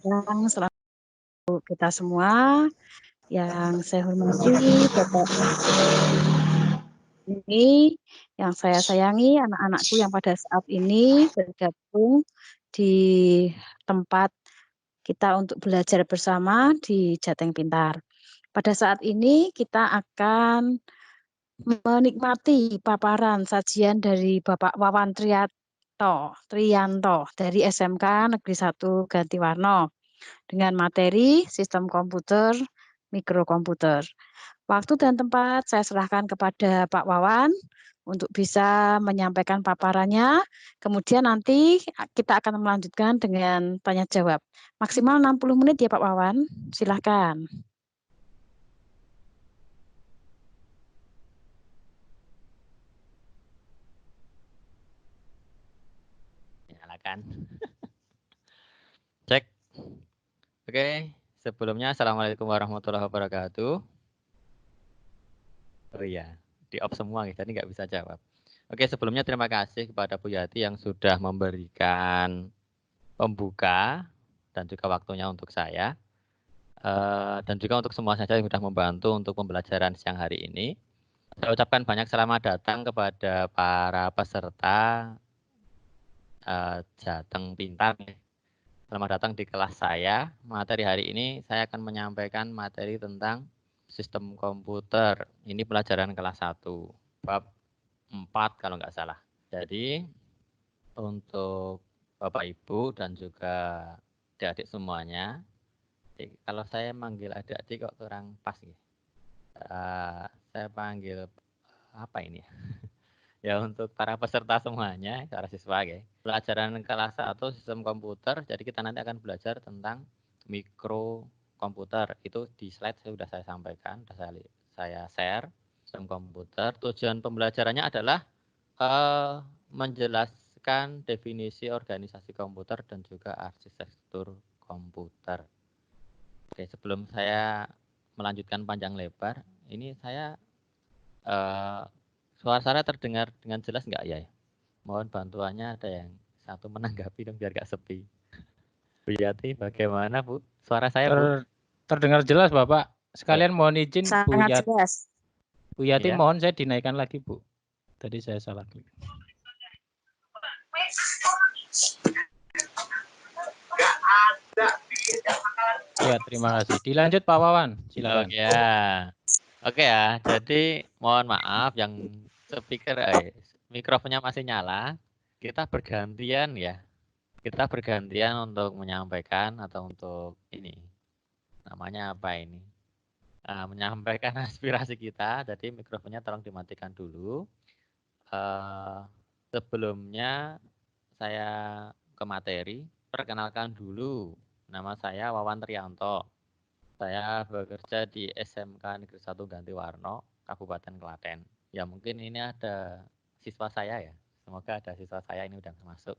Selamat kita semua yang saya hormati, Bapak ini, yang saya sayangi, anak-anakku yang pada saat ini bergabung di tempat kita untuk belajar bersama di Jateng Pintar. Pada saat ini kita akan menikmati paparan sajian dari Bapak Wawan Triyanto dari SMK Negeri 1 Gantiwarno dengan materi sistem komputer, mikrokomputer. Waktu dan tempat saya serahkan kepada Pak Wawan untuk bisa menyampaikan paparannya. Kemudian nanti kita akan melanjutkan dengan tanya jawab. Maksimal 60 menit ya Pak Wawan. Silakan. Nyalakan. Cek. Oke, sebelumnya Assalamualaikum warahmatullahi wabarakatuh. Oh iya, di off semua jadi nggak bisa jawab. Oke, sebelumnya terima kasih kepada Bu Yati yang sudah memberikan pembuka dan juga waktunya untuk saya. Dan juga untuk semua saja yang sudah membantu untuk pembelajaran siang hari ini. Saya ucapkan banyak selamat datang kepada para peserta Jateng Pintar. Selamat datang di kelas saya. Materi hari ini saya akan menyampaikan materi tentang sistem komputer. Ini pelajaran kelas 1, bab 4 kalau nggak salah. Jadi untuk Bapak Ibu dan juga adik-adik semuanya, kalau saya manggil adik-adik kok kurang pas nih. Saya panggil apa ini ya? Ya untuk para peserta semuanya, para siswa ya. Pelajaran kelas 1 sistem komputer, jadi kita nanti akan belajar tentang mikrokomputer. Itu di slide sudah saya sampaikan, sudah saya share sistem komputer. Tujuan pembelajarannya adalah menjelaskan definisi organisasi komputer dan juga arsitektur komputer. Oke, sebelum saya melanjutkan panjang lebar, ini saya suara saya terdengar dengan jelas nggak ya? Mohon bantuannya ada yang satu menanggapi dong biar nggak sepi. Bu Yati, bagaimana Bu? Suara saya Bu? Terdengar jelas Bapak. Sekalian mohon izin Bu Sangat jelas. Bu Yati Ya. mohon saya dinaikkan lagi Bu. Tadi saya salah klik. Ya, terima kasih. Dilanjut Pak Wawan, silakan. Oke ya. Oke ya, jadi mohon maaf yang speaker mikrofonnya masih nyala. Kita bergantian ya. Kita bergantian untuk menyampaikan atau untuk ini. Namanya apa ini? Menyampaikan aspirasi kita. Jadi mikrofonnya tolong dimatikan dulu. Sebelumnya saya ke materi, perkenalkan dulu. Nama saya Wawan Triyanto. Saya bekerja di SMK Negeri 1 Gantiwarno, Kabupaten Klaten. Ya mungkin ini ada siswa saya ya. Semoga ada siswa saya ini udah masuk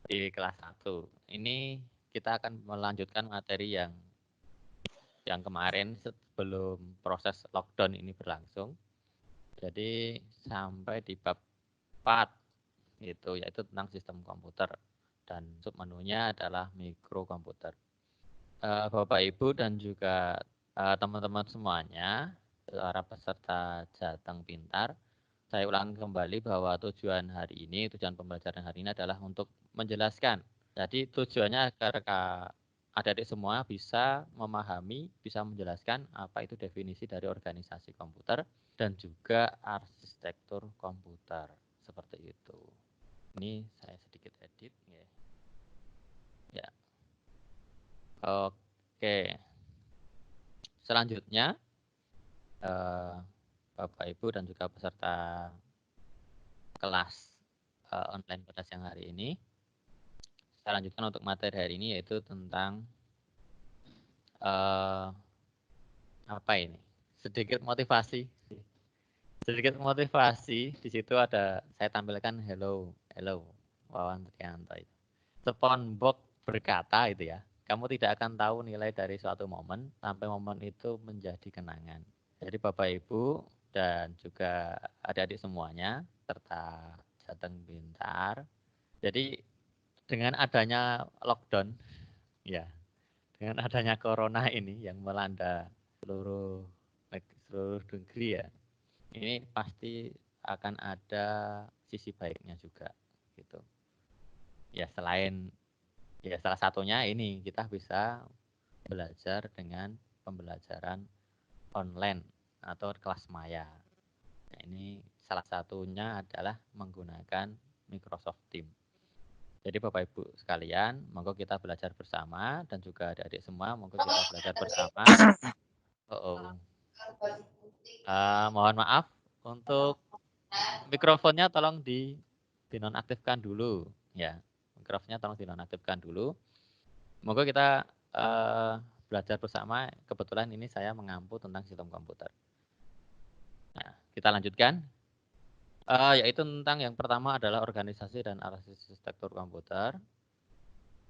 di kelas 1. Ini kita akan melanjutkan materi yang kemarin sebelum proses lockdown ini berlangsung. Jadi sampai di bab 4 itu yaitu tentang sistem komputer dan submenunya adalah mikrokomputer. Bapak Ibu dan juga teman-teman semuanya, para peserta Jateng Pintar, saya ulangi kembali bahwa tujuan pembelajaran hari ini adalah untuk menjelaskan. Jadi tujuannya agar adik-adik semua bisa memahami, bisa menjelaskan apa itu definisi dari organisasi komputer dan juga arsitektur komputer. Seperti itu. Ini saya sedikit edit. Ya. Oke. Selanjutnya, Bapak Ibu dan juga peserta kelas online pada siang hari ini, saya lanjutkan untuk materi hari ini yaitu tentang apa ini? Sedikit motivasi. Sedikit motivasi di situ ada saya tampilkan hello Wawan Triyanto itu. SpongeBob berkata itu ya, kamu tidak akan tahu nilai dari suatu momen sampai momen itu menjadi kenangan. Jadi Bapak Ibu dan juga adik-adik semuanya serta Jateng Pintar. Jadi dengan adanya lockdown Ya, dengan adanya corona ini yang melanda seluruh negeri ya, ini pasti akan ada sisi baiknya juga gitu. Ya selain ya salah satunya ini kita bisa belajar dengan pembelajaran online atau kelas maya. Nah, ini salah satunya adalah menggunakan Microsoft Teams. Jadi Bapak Ibu sekalian, monggo kita belajar bersama dan juga adik-adik semua, monggo kita belajar bersama. Mohon maaf untuk mikrofonnya tolong dinonaktifkan dulu ya. Mikrofonnya tolong dinonaktifkan dulu. Monggo kita belajar bersama. Kebetulan ini saya mengampu tentang sistem komputer. Nah, kita lanjutkan. Yaitu tentang yang pertama adalah organisasi dan arsitektur komputer.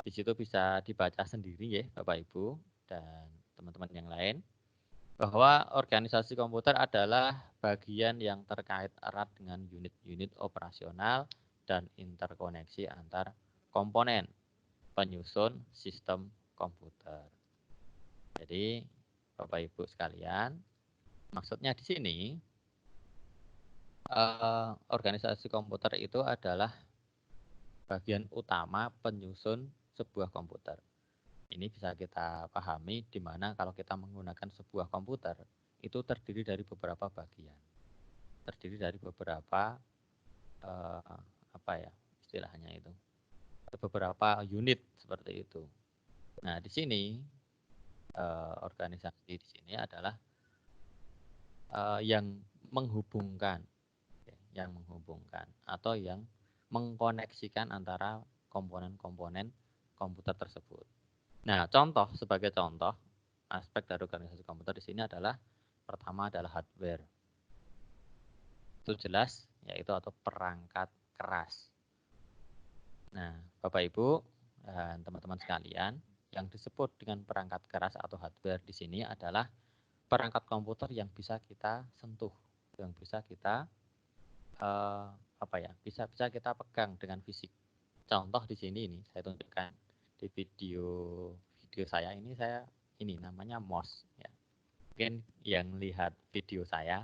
Di situ bisa dibaca sendiri ya Bapak Ibu dan teman-teman yang lain. Bahwa organisasi komputer adalah bagian yang terkait erat dengan unit-unit operasional dan interkoneksi antar komponen penyusun sistem komputer. Jadi, Bapak Ibu sekalian, maksudnya di sini organisasi komputer itu adalah bagian utama penyusun sebuah komputer. Ini bisa kita pahami di mana kalau kita menggunakan sebuah komputer itu terdiri dari beberapa bagian, terdiri dari beberapa apa ya istilahnya itu, beberapa unit seperti itu. Nah di sini organisasi di sini adalah yang menghubungkan atau yang mengkoneksikan antara komponen-komponen komputer tersebut. Nah, sebagai contoh aspek dari organisasi komputer di sini adalah pertama adalah hardware. Itu jelas yaitu atau perangkat keras. Nah, Bapak Ibu dan teman-teman sekalian, yang disebut dengan perangkat keras atau hardware di sini adalah perangkat komputer yang bisa kita sentuh, yang bisa kita bisa kita pegang dengan fisik. Contoh di sini ini saya tunjukkan di video saya ini namanya mouse ya. Mungkin yang lihat video saya,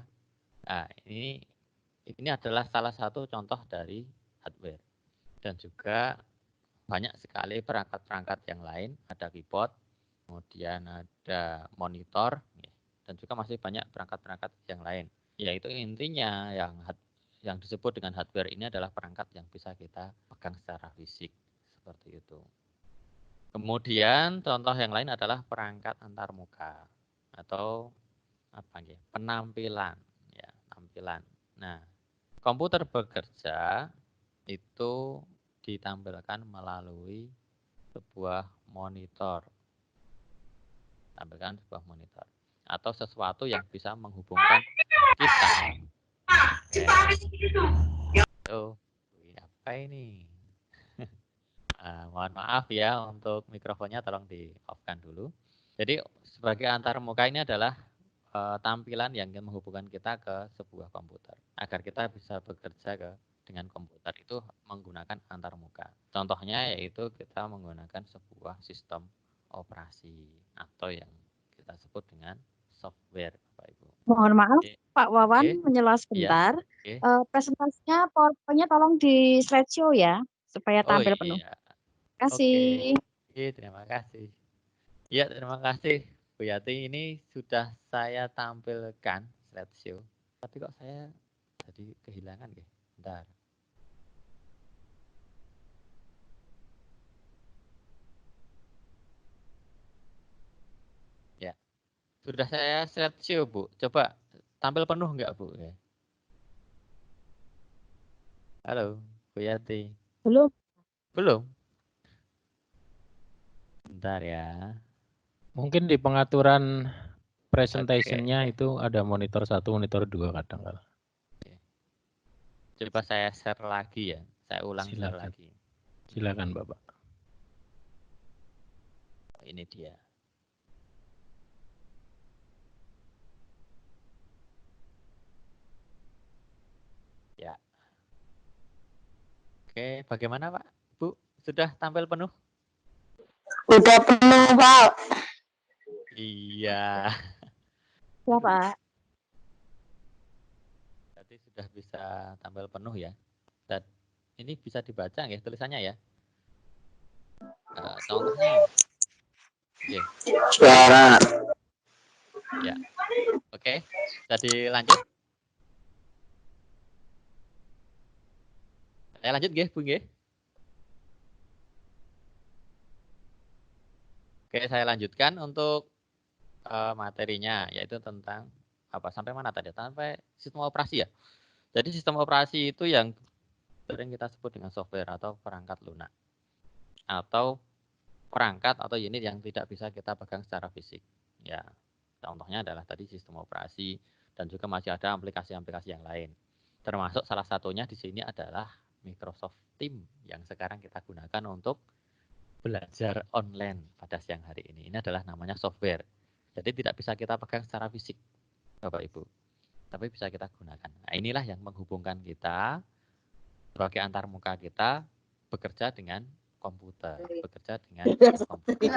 ini adalah salah satu contoh dari hardware. Dan juga banyak sekali perangkat-perangkat yang lain, ada keyboard, kemudian ada monitor, dan juga masih banyak perangkat-perangkat yang lain. Yaitu intinya yang disebut dengan hardware ini adalah perangkat yang bisa kita pegang secara fisik seperti itu. Kemudian contoh yang lain adalah perangkat antarmuka atau penampilan ya, tampilan. Nah, komputer bekerja itu ditampilkan melalui sebuah monitor. Tampilkan sebuah monitor atau sesuatu yang bisa menghubungkan kita. Oh, apa ini? Mohon maaf ya untuk mikrofonnya tolong di off-kan dulu. Jadi sebagai antarmuka ini adalah tampilan yang menghubungkan kita ke sebuah komputer agar kita bisa bekerja dengan komputer itu menggunakan antarmuka. Contohnya yaitu kita menggunakan sebuah sistem operasi atau yang kita sebut dengan software, Bapak Ibu. Mohon maaf, Oke. Pak Wawan, Oke. menyela Iya. sebentar. Oke. Presentasinya PowerPoint-nya tolong di slideshow ya, supaya tampil penuh. Iya. Terima kasih. Oke, terima kasih. Ya, terima kasih Bu Yati. Ini sudah saya tampilkan slideshow. Tapi kok saya jadi kehilangan ya? Bentar. Ya, sudah saya slideshow Bu. Coba tampil penuh enggak Bu? Ya. Halo, Bu Yati. Belum. Belum? Bentar ya. Mungkin di pengaturan presentation-nya itu ada monitor 1, monitor 2 kadang-kadang. Coba saya share lagi ya. Saya ulang share lagi. Silakan Bapak. Ini dia. Ya. Oke, bagaimana Pak? Bu, sudah tampil penuh? Udah penuh, Pak. Iya. Ya, Pak. Berarti sudah bisa tampil penuh ya. Dan ini bisa dibaca ya tulisannya ya. Contohnya. Oke. Suara. Ya. Oke. Bisa dilanjut. Saya lanjut nggih, Bu nggih. Oke, saya lanjutkan untuk materinya, yaitu tentang apa sampai mana tadi? Sampai sistem operasi ya. Jadi sistem operasi itu yang sering kita sebut dengan software atau perangkat lunak, atau perangkat atau unit yang tidak bisa kita pegang secara fisik. Ya, contohnya adalah tadi sistem operasi dan juga masih ada aplikasi-aplikasi yang lain. Termasuk salah satunya di sini adalah Microsoft Teams yang sekarang kita gunakan untuk belajar online pada siang hari ini. Ini adalah namanya software. Jadi tidak bisa kita pegang secara fisik, Bapak Ibu. Tapi bisa kita gunakan. Nah, inilah yang menghubungkan kita sebagai antarmuka kita bekerja dengan komputer, bekerja dengan komputer.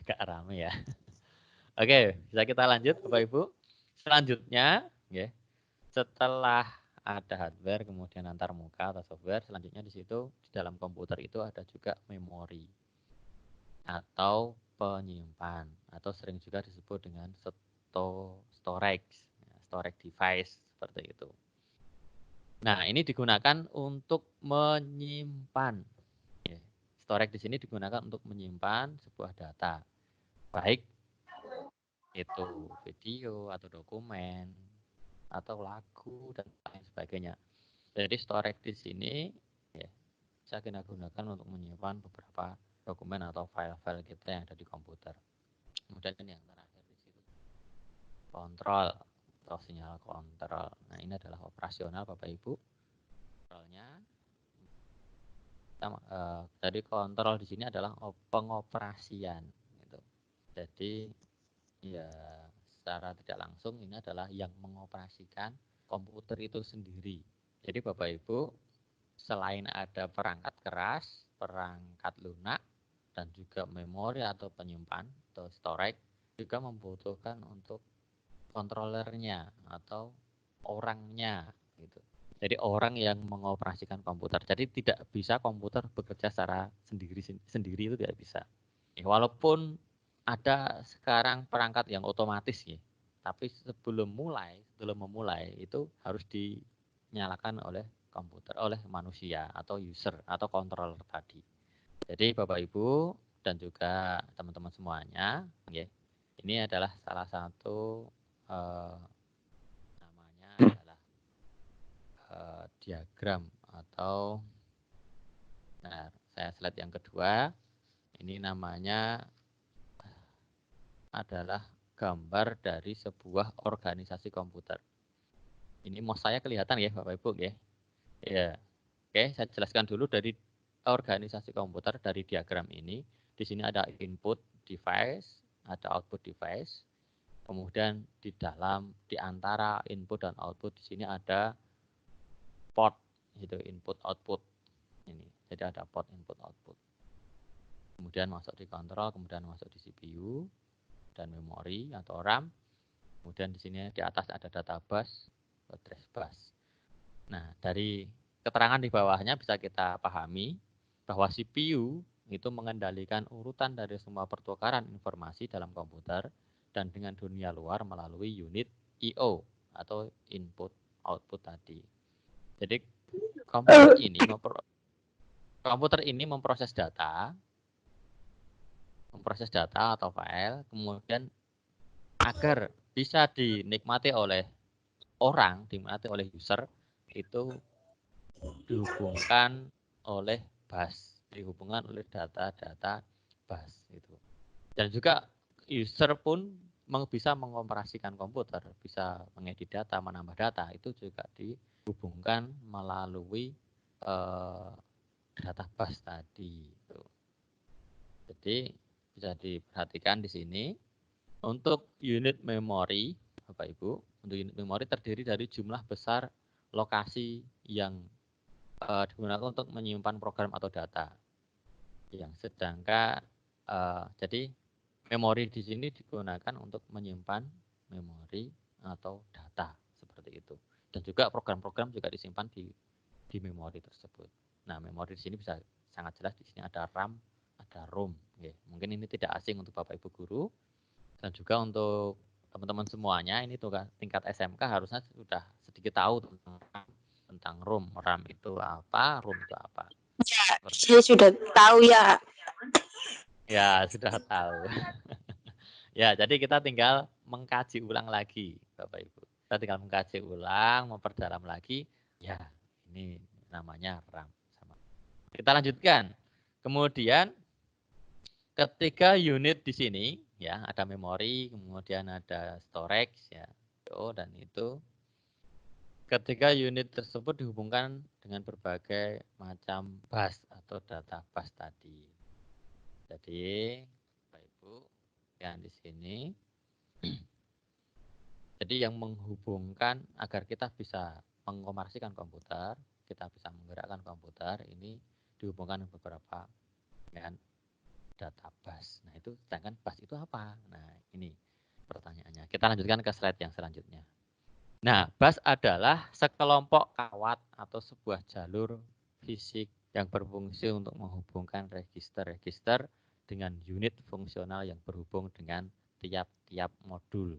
Agak rame ya. Oke, bisa kita lanjut Bapak Ibu. Selanjutnya, ya, setelah ada hardware kemudian antarmuka atau software, selanjutnya di situ di dalam komputer itu ada juga memori atau penyimpan atau sering juga disebut dengan storage device seperti itu. Nah, ini digunakan untuk menyimpan. Storage di sini digunakan untuk menyimpan sebuah data, baik itu video atau dokumen atau lagu dan lain sebagainya. Jadi storage di sini ya, bisa kita gunakan untuk menyimpan beberapa dokumen atau file-file kita yang ada di komputer. Kemudian yang terakhir di situ kontrol atau sinyal kontrol. Nah, ini adalah operasional Bapak Ibu. Kontrolnya jadi kontrol di sini adalah pengoperasian gitu. Jadi ya secara tidak langsung ini adalah yang mengoperasikan komputer itu sendiri. Jadi Bapak Ibu, selain ada perangkat keras, perangkat lunak, dan juga memori atau penyimpan atau storage, juga membutuhkan untuk kontrolernya atau orangnya gitu. Jadi orang yang mengoperasikan komputer. Jadi tidak bisa komputer bekerja secara sendiri itu tidak bisa. Walaupun ada sekarang perangkat yang otomatis ya, tapi sebelum memulai itu harus dinyalakan oleh komputer, oleh manusia atau user atau controller tadi. Jadi Bapak Ibu dan juga teman-teman semuanya, ya, ini adalah salah satu namanya adalah diagram atau saya slide yang kedua. Ini namanya adalah gambar dari sebuah organisasi komputer. Ini mouse saya kelihatan ya Bapak Ibu ya. Ya. Oke, saya jelaskan dulu dari organisasi komputer dari diagram ini. Di sini ada input device, ada output device. Kemudian di antara input dan output di sini ada port, gitu, input output. Ini. Jadi ada port input output. Kemudian masuk di kontrol, kemudian masuk di CPU dan memori atau RAM. Kemudian di sini di atas ada data bus, address bus. Nah, dari keterangan di bawahnya bisa kita pahami bahwa CPU itu mengendalikan urutan dari semua pertukaran informasi dalam komputer dan dengan dunia luar melalui unit I/O atau input output tadi. Jadi komputer ini memproses data atau file, kemudian agar bisa dinikmati oleh orang, dinikmati oleh user, itu dihubungkan oleh bus, dihubungkan oleh data-data bus gitu. Dan juga user pun bisa mengoperasikan komputer, bisa mengedit data, menambah data, itu juga dihubungkan melalui data bus tadi. Gitu. Jadi bisa diperhatikan di sini untuk unit memori, Bapak Ibu, untuk unit memori terdiri dari jumlah besar lokasi yang digunakan untuk menyimpan program atau data. Yang sedangkan jadi memori di sini digunakan untuk menyimpan memori atau data seperti itu. Dan juga program-program juga disimpan di memori tersebut. Nah, memori di sini bisa sangat jelas di sini ada RAM, ada ROM. Oke, mungkin ini tidak asing untuk Bapak Ibu guru dan juga untuk teman-teman semuanya. Ini tugas tingkat SMK harusnya sudah sedikit tahu tentang ROM. RAM itu apa, ROM itu apa. Saya sudah tahu ya. Ya, sudah tahu. Ya, jadi kita tinggal mengkaji ulang lagi, Bapak Ibu. Kita tinggal mengkaji ulang, memperdalam lagi. Ya, ini namanya RAM. Kita lanjutkan. Kemudian ketiga unit di sini ya ada memori, kemudian ada storage ya. Dan itu ketiga unit tersebut dihubungkan dengan berbagai macam bus atau data bus tadi. Jadi Bapak Ibu yang di sini jadi yang menghubungkan agar kita bisa mengoperasikan komputer, kita bisa menggerakkan komputer ini dihubungkan beberapa dengan data bus. Nah, itu sedangkan bus itu apa? Nah, ini pertanyaannya. Kita lanjutkan ke slide yang selanjutnya. Nah, bus adalah sekelompok kawat atau sebuah jalur fisik yang berfungsi untuk menghubungkan register-register dengan unit fungsional yang berhubung dengan tiap-tiap modul.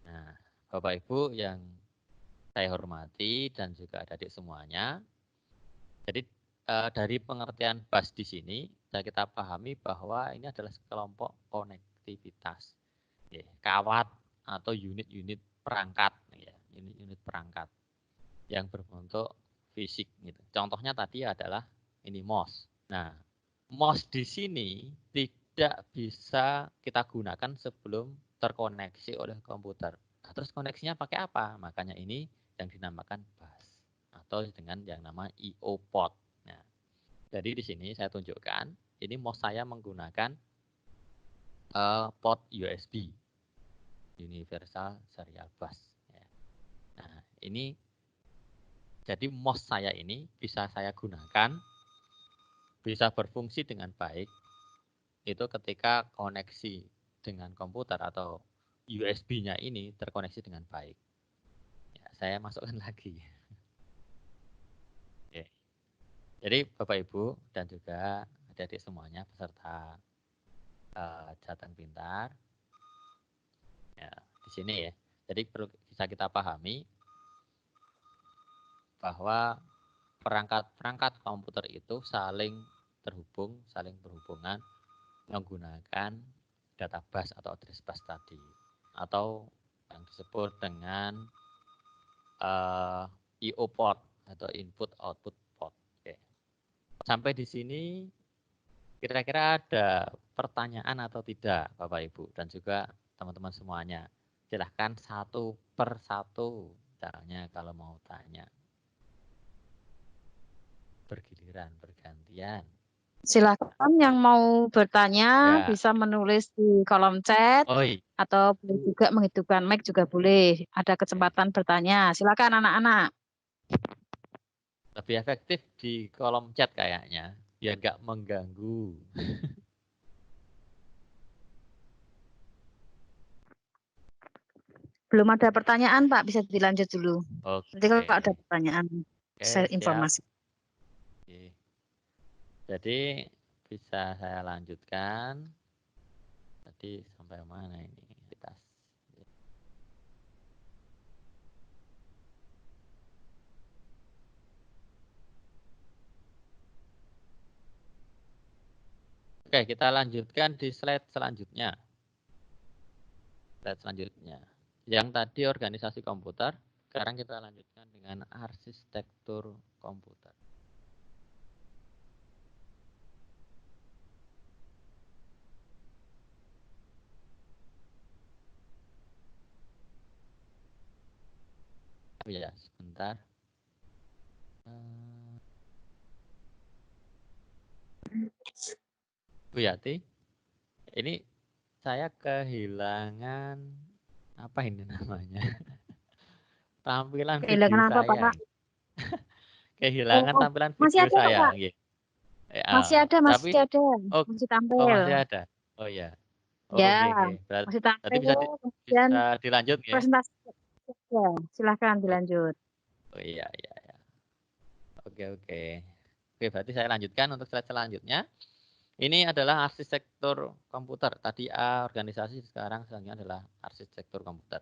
Nah, Bapak Ibu yang saya hormati dan juga adik-adik semuanya. Jadi dari pengertian bus di sini kita pahami bahwa ini adalah sekelompok konektivitas, ya, kawat atau unit-unit perangkat, ya, unit-unit perangkat yang berbentuk fisik. Gitu. Contohnya tadi adalah ini MOS. Nah, MOS di sini tidak bisa kita gunakan sebelum terkoneksi oleh komputer. Nah, terus koneksinya pakai apa? Makanya ini yang dinamakan bus atau dengan yang nama I/O port. Nah, jadi di sini saya tunjukkan, ini MOS saya menggunakan port USB, Universal Serial Bus. Ya. Nah, ini jadi MOS saya ini bisa saya gunakan, bisa berfungsi dengan baik, itu ketika koneksi dengan komputer atau USB-nya ini terkoneksi dengan baik. Ya, saya masukkan lagi. Oke. Jadi Bapak Ibu dan juga adik-adik semuanya peserta Jateng Pintar. Ya, di sini ya. Jadi perlu bisa kita pahami bahwa perangkat-perangkat komputer itu saling terhubung, saling berhubungan menggunakan data bus atau address bus tadi, atau yang disebut dengan I/O port atau input output port. Oke. Sampai di sini kira-kira ada pertanyaan atau tidak Bapak Ibu dan juga teman-teman semuanya. Silahkan satu per satu caranya kalau mau tanya. Bergiliran, bergantian. Silakan yang mau bertanya Ya. bisa menulis di kolom chat atau boleh juga menghidupkan mic juga boleh. Ada kesempatan bertanya. Silakan anak-anak. Lebih efektif di kolom chat kayaknya, biar nggak mengganggu. Belum ada pertanyaan, Pak. Bisa dilanjut dulu. Oke. Nanti kalau ada pertanyaan, saya informasi. Oke. Jadi bisa saya lanjutkan. Tadi sampai mana ini? Oke, kita lanjutkan di slide selanjutnya. Slide selanjutnya. Yang tadi organisasi komputer, sekarang kita lanjutkan dengan arsitektur komputer. Ya, sebentar. Bu Yati, ini saya kehilangan apa ini namanya? tampilan video Kehilangan apa, saya. Pak? Kehilangan Oh, tampilan masih video ada kok, saya. Pak. Nggih. Masih ada, Tapi masih ada. oh, Masih oh tampil. masih ada. Oh iya. Oh Ya, nggih nggih. masih Berarti tampil. Kemudian bisa dilanjut nggih? presentasi. Ya, silahkan Oh, dilanjut. oh iya iya iya. Oke oke. Oke, berarti saya lanjutkan untuk slide selanjutnya. Ini adalah arsitektur komputer. Tadi A organisasi, sekarang selanjutnya adalah arsitektur komputer.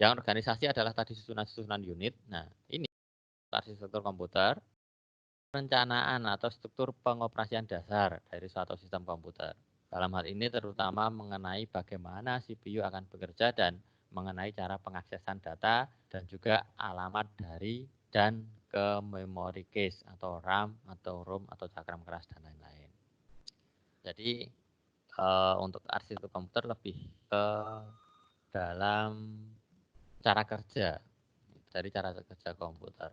Yang organisasi adalah tadi susunan-susunan unit. Nah, ini arsitektur komputer, perencanaan atau struktur pengoperasian dasar dari suatu sistem komputer. Dalam hal ini terutama mengenai bagaimana CPU akan bekerja dan mengenai cara pengaksesan data dan juga alamat dari dan ke memory case atau RAM atau ROM atau cakram keras dan lain-lain. Jadi untuk arsitektur komputer lebih ke dalam cara kerja, dari cara kerja komputer.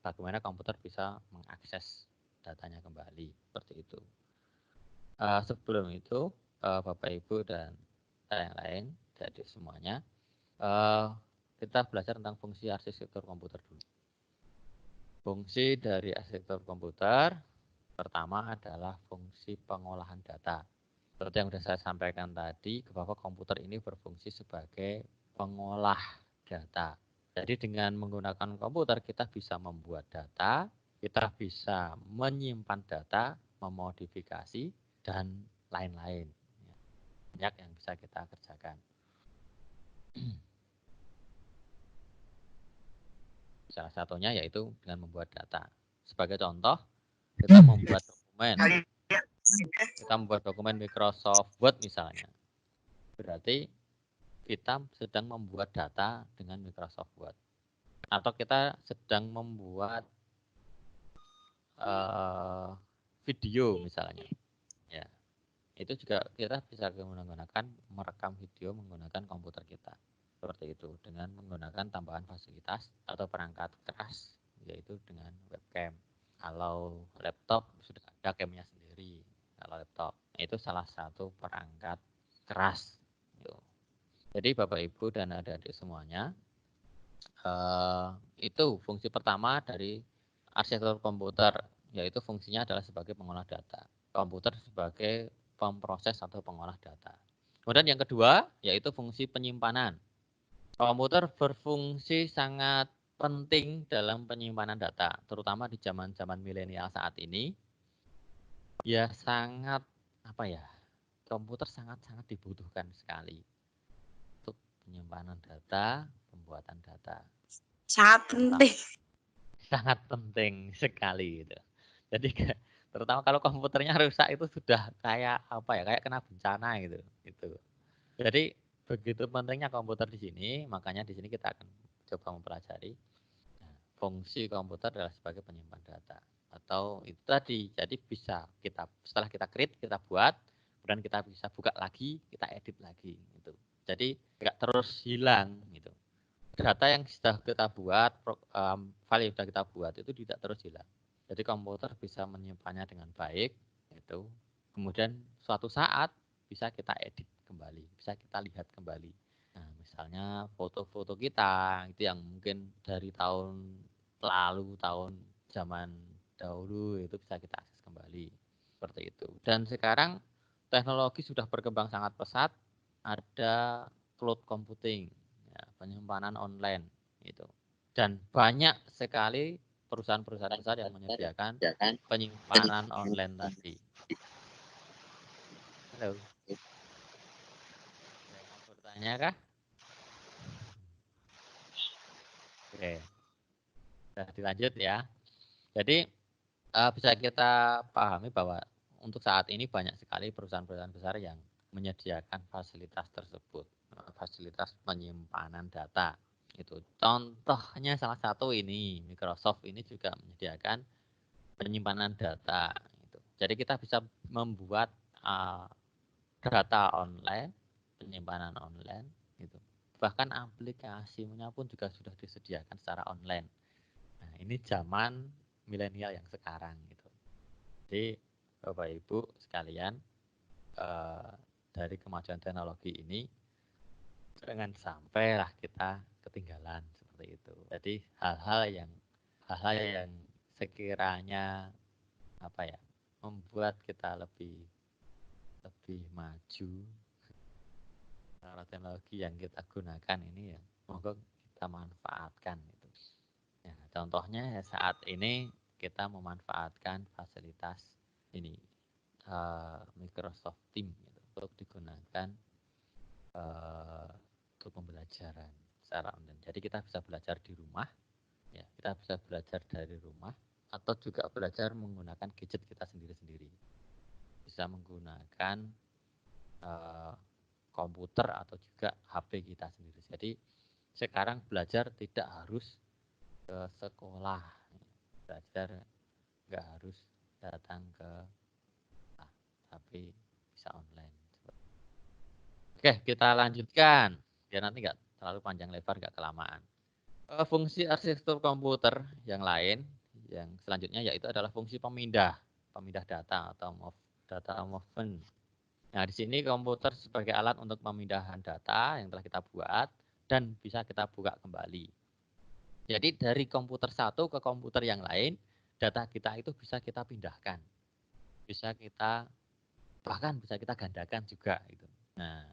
Bagaimana komputer bisa mengakses datanya kembali, seperti itu. Sebelum itu, Bapak Ibu dan yang lain, jadi semuanya, kita belajar tentang fungsi arsitektur komputer dulu. Fungsi dari arsitektur komputer pertama adalah fungsi pengolahan data. Seperti yang sudah saya sampaikan tadi, bahwa komputer ini berfungsi sebagai pengolah data. Jadi dengan menggunakan komputer kita bisa membuat data, kita bisa menyimpan data, memodifikasi, dan lain-lain. Banyak yang bisa kita kerjakan. Salah satunya yaitu dengan membuat data. Sebagai contoh, kita membuat dokumen. Kita membuat dokumen Microsoft Word misalnya. Berarti kita sedang membuat data dengan Microsoft Word. Atau kita sedang membuat video misalnya. Ya, itu juga kita bisa menggunakan merekam video menggunakan komputer kita. Seperti itu, dengan menggunakan tambahan fasilitas atau perangkat keras, yaitu dengan webcam. Kalau laptop sudah ada camnya sendiri. Kalau laptop itu salah satu perangkat keras. Jadi Bapak Ibu dan adik-adik semuanya, itu fungsi pertama dari arsitektur komputer, yaitu fungsinya adalah sebagai pengolah data. Komputer sebagai pemproses atau pengolah data. Kemudian yang kedua yaitu fungsi penyimpanan. Komputer berfungsi sangat penting dalam penyimpanan data, terutama di zaman-zaman milenial saat ini. Ya sangat komputer sangat-sangat dibutuhkan sekali untuk penyimpanan data, pembuatan data. Sangat penting. Sangat penting sekali gitu. Jadi terutama kalau komputernya rusak itu sudah kayak kayak kena bencana gitu. Jadi begitu pentingnya komputer di sini, makanya di sini kita akan coba mempelajari fungsi komputer adalah sebagai penyimpan data atau itu tadi. Jadi bisa setelah kita create, kita buat, kemudian kita bisa buka lagi, kita edit lagi gitu. Jadi nggak terus hilang gitu. Data yang sudah kita buat, file yang sudah kita buat itu tidak terus hilang. Jadi komputer bisa menyimpannya dengan baik, itu. Kemudian suatu saat bisa kita edit kembali, bisa kita lihat kembali. Nah, misalnya foto-foto kita itu yang mungkin dari tahun lalu, tahun zaman dahulu itu bisa kita akses kembali, seperti itu. Dan sekarang teknologi sudah berkembang sangat pesat, ada cloud computing. Penyimpanan online itu, dan banyak sekali perusahaan-perusahaan besar yang menyediakan penyimpanan online tadi. Halo, mau bertanya kah? Oke, sudah dilanjut ya. Jadi bisa kita pahami bahwa untuk saat ini banyak sekali perusahaan-perusahaan besar yang menyediakan fasilitas tersebut, fasilitas penyimpanan data. Itu contohnya salah satu ini Microsoft ini juga menyediakan penyimpanan data. Jadi kita bisa membuat data online, penyimpanan online, gitu. Bahkan aplikasinya pun juga sudah disediakan secara online. Nah, ini zaman milenial yang sekarang, gitu. Jadi Bapak Ibu sekalian, dari kemajuan teknologi ini jangan sampailah kita ketinggalan. seperti itu. Jadi hal-hal yang sekiranya membuat kita lebih maju, cara teknologi yang kita gunakan ini ya semoga kita manfaatkan itu. Ya, contohnya saat ini kita memanfaatkan fasilitas ini Microsoft Teams gitu, untuk digunakan untuk pembelajaran secara online. Jadi kita bisa belajar di rumah, ya kita bisa belajar dari rumah atau juga belajar menggunakan gadget kita sendiri-sendiri. Bisa menggunakan komputer atau juga HP kita sendiri. Jadi sekarang belajar tidak harus ke sekolah, belajar nggak harus datang ke tapi bisa online. Oke, kita lanjutkan biar nanti nggak terlalu panjang lebar, nggak kelamaan. Fungsi arsitektur komputer yang lain yang selanjutnya yaitu adalah fungsi pemindah data atau data movement. Nah, di sini komputer sebagai alat untuk pemindahan data yang telah kita buat dan bisa kita buka kembali. Jadi dari komputer satu ke komputer yang lain, data kita itu bisa kita pindahkan. Bahkan bisa kita gandakan juga gitu. Nah,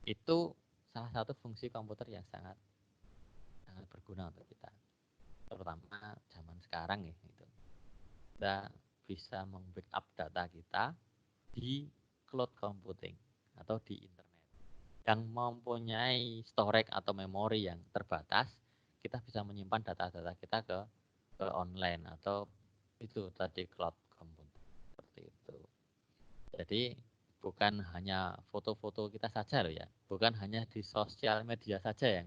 itu salah satu fungsi komputer yang sangat berguna untuk kita. Terutama zaman sekarang ya gitu. Kita bisa membackup data kita di cloud computing atau di internet yang mempunyai storage atau memori yang terbatas. Kita bisa menyimpan data-data kita ke online atau itu tadi cloud computing seperti itu. Jadi bukan hanya foto-foto kita saja loh ya, bukan hanya di sosial media saja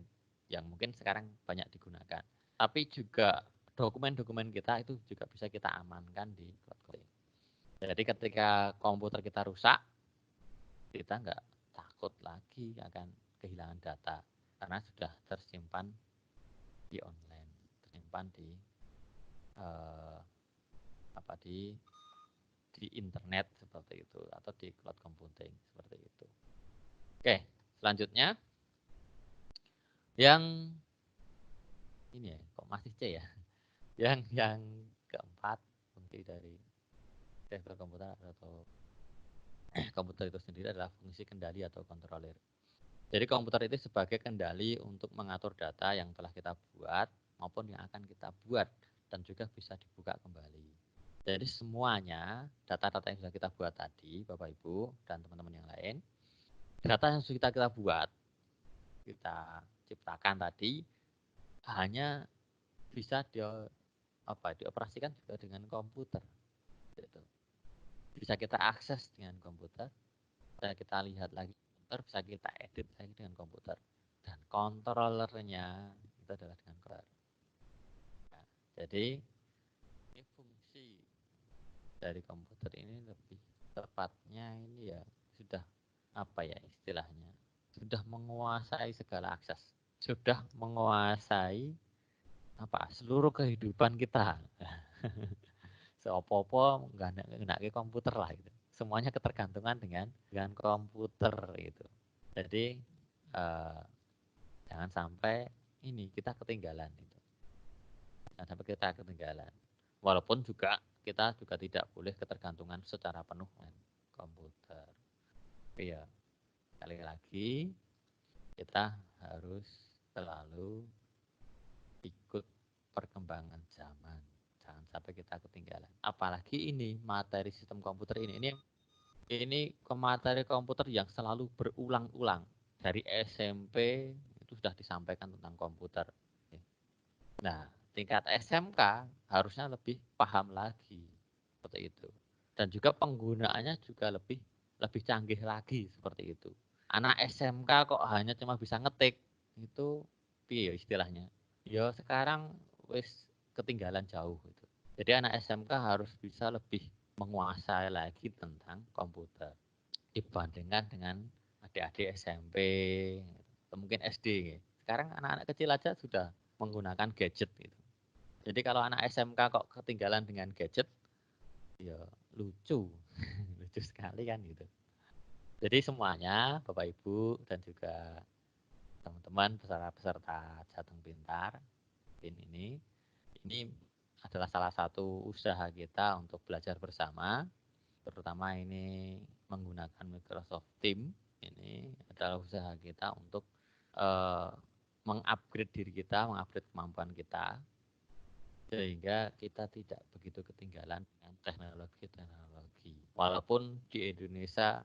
yang mungkin sekarang banyak digunakan, tapi juga dokumen-dokumen kita itu juga bisa kita amankan di cloud computing. Jadi ketika komputer kita rusak, kita nggak takut lagi akan kehilangan data karena sudah tersimpan di online, tersimpan di di internet seperti itu atau di cloud computing seperti itu. Oke, selanjutnya yang ini ya, kok masih C ya? Yang keempat, fungsi dari arsitektur komputer atau komputer itu sendiri adalah fungsi kendali atau controller. Jadi komputer itu sebagai kendali untuk mengatur data yang telah kita buat maupun yang akan kita buat dan juga bisa dibuka kembali. Jadi semuanya data-data yang sudah kita buat tadi, Bapak Ibu dan teman-teman yang lain, data yang sudah kita buat, kita ciptakan tadi hanya bisa dioperasikan juga dengan komputer. Gitu. Bisa kita akses dengan komputer, bisa kita lihat lagi komputer, bisa kita edit lagi dengan komputer. Dan kontrolernya itu adalah dengan komputer. Nah, jadi ini fungsi dari komputer ini lebih tepatnya ini ya sudah istilahnya sudah menguasai segala akses, sudah menguasai seluruh kehidupan kita. Seopo-opo nggak komputer lah gitu. Semuanya ketergantungan dengan komputer gitu. Jadi jangan sampai kita ketinggalan gitu. Jangan sampai kita ketinggalan. Walaupun juga kita juga tidak boleh ketergantungan secara penuh dengan komputer. Iya, sekali lagi kita harus selalu ikut perkembangan zaman. Jangan sampai kita ketinggalan. Apalagi ini materi sistem komputer ini materi komputer yang selalu berulang-ulang. Dari SMP itu sudah disampaikan tentang komputer. Nah, tingkat SMK harusnya lebih paham lagi seperti itu. Dan juga penggunaannya juga lebih canggih lagi seperti itu. Anak SMK kok hanya cuma bisa ngetik, itu piye istilahnya? Ya sekarang wis ketinggalan jauh gitu. Jadi anak SMK harus bisa lebih menguasai lagi tentang komputer dibandingkan dengan adik-adik SMP atau mungkin SD. Sekarang anak-anak kecil aja sudah menggunakan gadget gitu. Jadi kalau anak SMK kok ketinggalan dengan gadget, ya lucu, lucu sekali kan gitu. Jadi semuanya Bapak Ibu dan juga teman-teman peserta Jateng Pintar ini adalah salah satu usaha kita untuk belajar bersama, terutama ini menggunakan Microsoft Teams. Ini adalah usaha kita untuk mengupgrade diri kita, mengupgrade kemampuan kita, sehingga kita tidak begitu ketinggalan dengan teknologi. Walaupun di Indonesia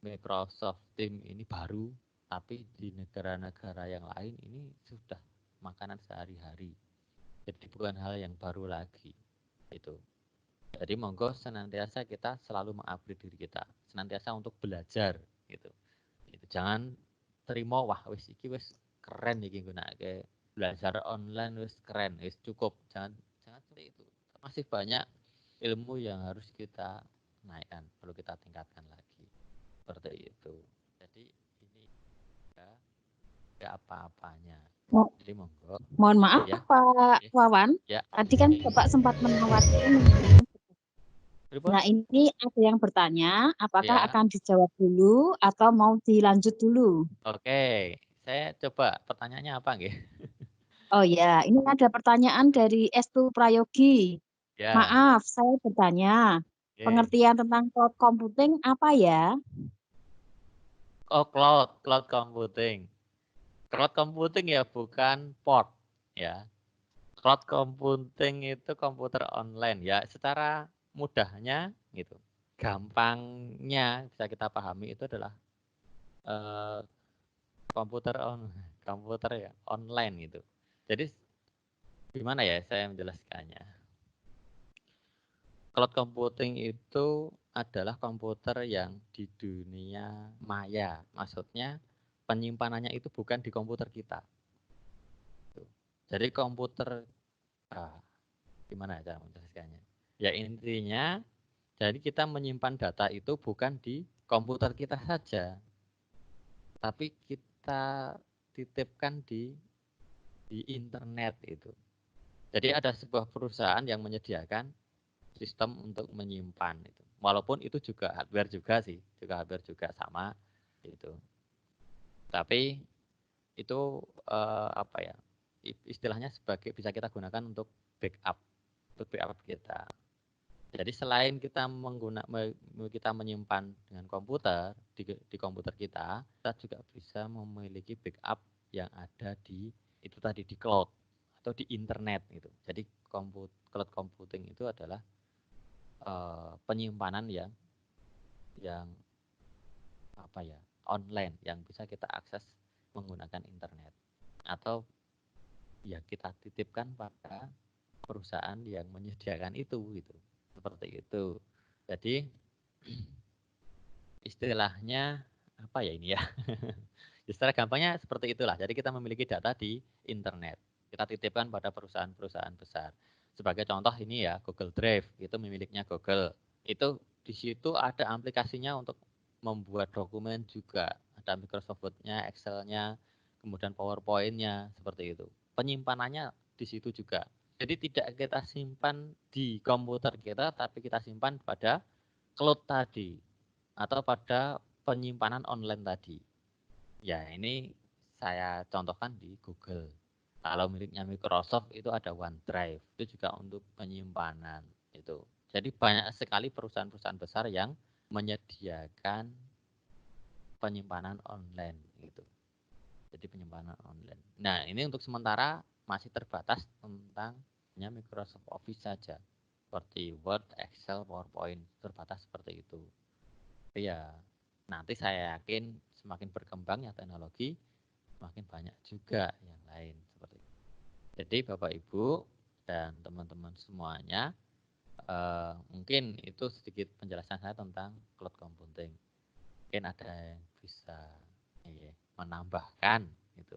Microsoft Teams ini baru, tapi di negara-negara yang lain ini sudah makanan sehari-hari. Jadi bukan hal yang baru lagi. Itu. Jadi monggo senantiasa kita selalu mengupgrade diri kita, senantiasa untuk belajar gitu. Jangan terima wah wis iki wis keren iki gunakake belajar online wis keren, wis cukup. Jangan seperti itu. Masih banyak ilmu yang harus kita naikkan, perlu kita tingkatkan lagi. Seperti itu. Jadi ini ya apa-apanya. Jadi monggo. Mohon maaf ya. Pak Wawan, Ya. tadi kan Bapak sempat menawarkan. Nah ini ada yang bertanya, apakah akan dijawab dulu atau mau dilanjut dulu? Oke, saya coba pertanyaannya apa nggih? Oh ya, ini ada pertanyaan dari Estu Prayogi. Ya. Maaf, saya bertanya, pengertian tentang cloud computing apa ya? Oh, cloud computing. Cloud computing ya bukan port ya. Cloud computing itu komputer online ya, secara mudahnya gitu. Gampangnya bisa kita pahami itu adalah komputer ya online gitu. Jadi gimana ya saya menjelaskannya? Cloud computing itu adalah komputer yang di dunia maya. Maksudnya penyimpanannya itu bukan di komputer kita. Jadi komputer gimana cara menjelaskannya? Ya intinya jadi kita menyimpan data itu bukan di komputer kita saja, tapi kita titipkan di internet itu. Jadi ada sebuah perusahaan yang menyediakan sistem untuk menyimpan itu. Walaupun itu juga hardware juga sih, hardware juga sama itu. Tapi itu apa ya? Istilahnya sebagai bisa kita gunakan untuk backup kita. Jadi selain kita kita menyimpan dengan komputer di komputer kita juga bisa memiliki backup yang ada di itu tadi di cloud atau di internet gitu. Jadi cloud computing itu adalah penyimpanan yang apa ya online yang bisa kita akses menggunakan internet atau ya kita titipkan pada perusahaan yang menyediakan itu gitu. Seperti itu. Jadi istilahnya apa ya ini ya? Istilah gampangnya seperti itulah. Jadi kita memiliki data di internet. Kita titipkan pada perusahaan-perusahaan besar. Sebagai contoh ini ya Google Drive itu miliknya Google. Itu di situ ada aplikasinya untuk membuat dokumen juga. Ada Microsoft Word-nya, Excel-nya, kemudian PowerPoint-nya seperti itu. Penyimpanannya di situ juga. Jadi tidak kita simpan di komputer kita, tapi kita simpan pada cloud tadi atau pada penyimpanan online tadi. Ya ini saya contohkan di Google. Kalau miliknya Microsoft itu ada OneDrive, itu juga untuk penyimpanan itu. Jadi banyak sekali perusahaan-perusahaan besar yang menyediakan penyimpanan online gitu. Jadi penyimpanan online. Nah ini untuk sementara masih terbatas tentang Microsoft Office saja, seperti Word, Excel, PowerPoint, terbatas seperti itu. Tapi ya nanti saya yakin semakin berkembangnya teknologi, semakin banyak juga yang lain seperti itu. Jadi Bapak Ibu dan teman-teman semuanya, mungkin itu sedikit penjelasan saya tentang cloud computing. Mungkin ada yang bisa menambahkan itu.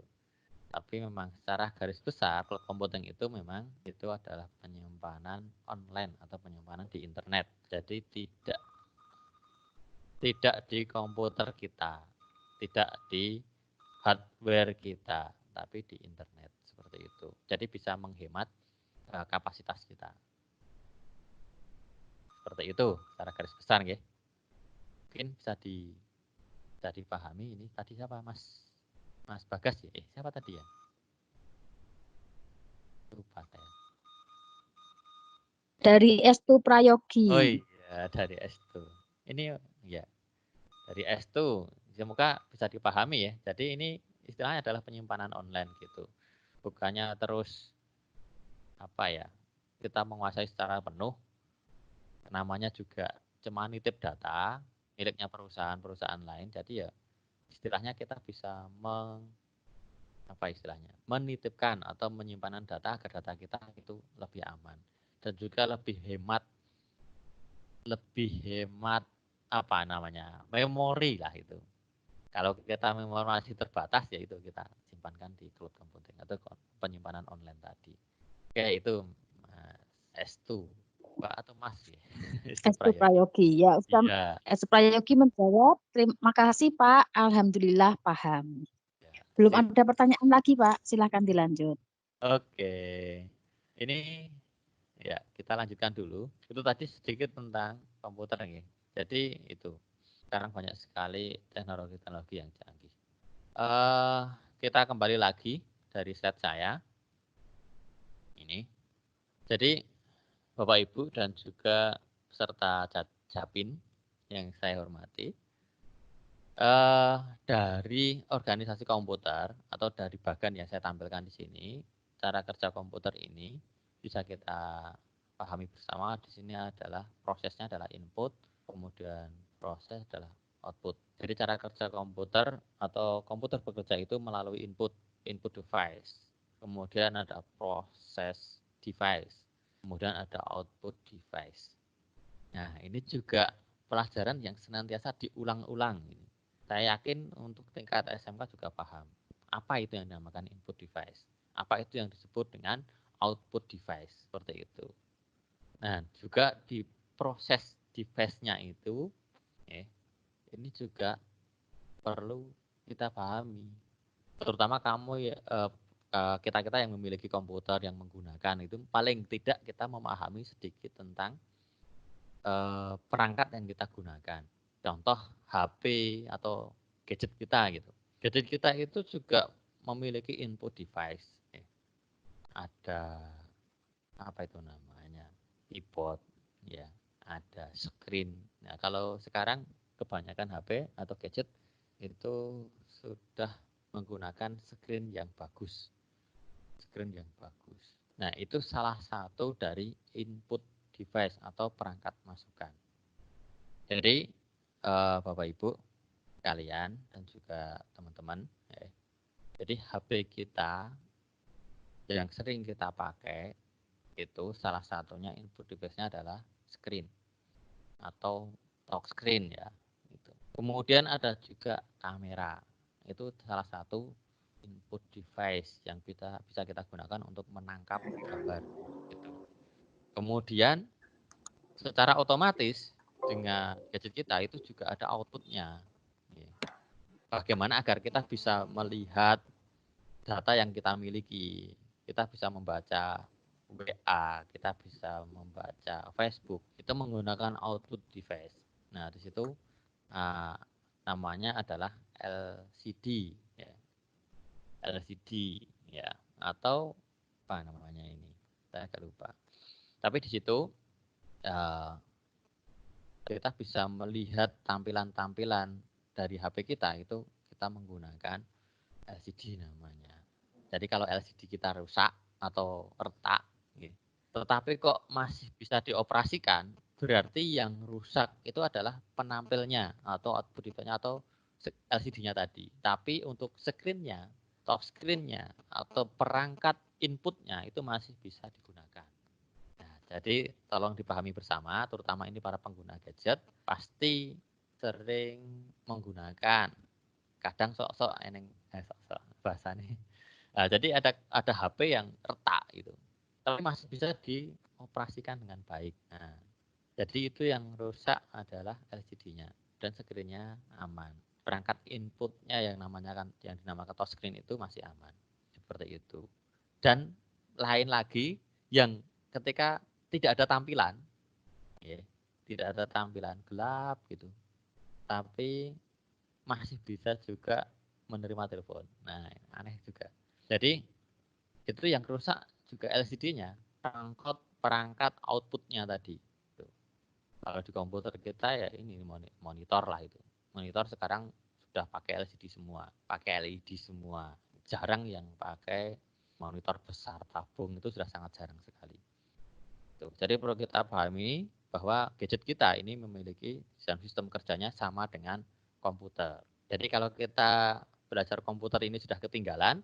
Tapi memang secara garis besar cloud computing itu memang itu adalah penyimpanan online atau penyimpanan di internet. Jadi tidak di komputer kita, tidak di hardware kita, tapi di internet seperti itu. Jadi bisa menghemat kapasitas kita. Seperti itu secara garis besar, nggih. Mungkin bisa bisa dipahami. Ini tadi siapa, Mas Bagas ya? Siapa tadi ya? Lupa saya. Dari Estu Prayogi. Oh iya, dari S2. Ini ya, dari S2. Semoga bisa dipahami ya. Jadi ini istilahnya adalah penyimpanan online gitu. Bukannya terus apa ya, kita menguasai secara penuh, namanya juga cuma nitip data miliknya perusahaan-perusahaan lain. Jadi ya istilahnya kita bisa menitipkan atau menyimpanan data agar data kita itu lebih aman dan juga lebih hemat apa namanya, memori lah itu. Kalau kita memori masih terbatas ya itu kita simpankan di cloud computing atau penyimpanan online tadi. Oke, itu S2 Pak atau Mas ya. Estu Prayogi. Ya, Iya. Estu Prayogi menjawab, terima kasih Pak, alhamdulillah paham. Ya, Belum sip. ada pertanyaan lagi Pak, silahkan dilanjut. Oke. Ini ya kita lanjutkan dulu. Itu tadi sedikit tentang komputer ya. Jadi itu sekarang banyak sekali teknologi-teknologi yang canggih. Kita kembali lagi dari slide saya ini. Jadi Bapak Ibu dan juga peserta Japin yang saya hormati, dari organisasi komputer atau dari bagan yang saya tampilkan di sini, cara kerja komputer ini bisa kita pahami bersama. Di sini adalah prosesnya adalah input, kemudian proses adalah output. Jadi cara kerja komputer atau komputer bekerja itu melalui input device, kemudian ada proses device, kemudian ada output device. Nah, ini juga pelajaran yang senantiasa diulang-ulang. Saya yakin untuk tingkat SMK juga paham. Apa itu yang dinamakan input device? Apa itu yang disebut dengan output device? Seperti itu. Nah, juga di proses device-nya itu, ini juga perlu kita pahami. Terutama kamu ya, kita-kita yang memiliki komputer yang menggunakan itu, paling tidak kita memahami sedikit tentang perangkat yang kita gunakan. Contoh HP atau gadget kita gitu. Gadget kita itu juga memiliki input device. Ada apa itu namanya? Keyboard ya, ada screen. Nah, kalau sekarang kebanyakan HP atau gadget itu sudah menggunakan screen yang bagus. Screen yang bagus. Nah, itu salah satu dari input device atau perangkat masukan. Jadi Bapak Ibu kalian dan juga teman-teman, jadi HP kita yang sering kita pakai itu salah satunya input device-nya adalah screen atau touch screen ya. Gitu. Kemudian ada juga kamera, itu salah satu input device yang bisa kita gunakan untuk menangkap gambar. Gitu. Kemudian secara otomatis dengan gadget kita itu juga ada outputnya. Bagaimana agar kita bisa melihat data yang kita miliki. Kita bisa membaca WA, kita bisa membaca Facebook. Itu menggunakan output device. Nah, di situ namanya adalah LCD ya. LCD ya, atau apa namanya ini? Saya agak lupa. Tapi di situ kita bisa melihat tampilan-tampilan dari HP kita itu kita menggunakan LCD namanya. Jadi kalau LCD kita rusak atau retak, tetapi kok masih bisa dioperasikan, berarti yang rusak itu adalah penampilnya atau output device-nya atau LCD-nya tadi. Tapi untuk screen-nya, touch screen-nya atau perangkat input-nya itu masih bisa digunakan. Jadi tolong dipahami bersama, terutama ini para pengguna gadget pasti sering menggunakan. Kadang sok-sok eneng sok-sok bahasane. Nah, jadi ada HP yang retak gitu. Tapi masih bisa dioperasikan dengan baik. Nah, jadi itu yang rusak adalah LCD-nya dan screen-nya aman. Perangkat inputnya yang dinamakan touch screen itu masih aman. Seperti itu. Dan lain lagi yang ketika tidak ada tampilan, tidak ada tampilan gelap gitu, tapi masih bisa juga menerima telepon. Nah, aneh juga. Jadi itu yang rusak juga LCD-nya, perangkat outputnya tadi. Tuh. Kalau di komputer kita ya ini monitor lah itu. Monitor sekarang sudah pakai LCD semua, pakai LED semua. Jarang yang pakai monitor besar tabung, itu sudah sangat jarang sekali. Tuh. Jadi perlu kita pahami bahwa gadget kita ini memiliki sistem kerjanya sama dengan komputer. Jadi kalau kita belajar komputer ini sudah ketinggalan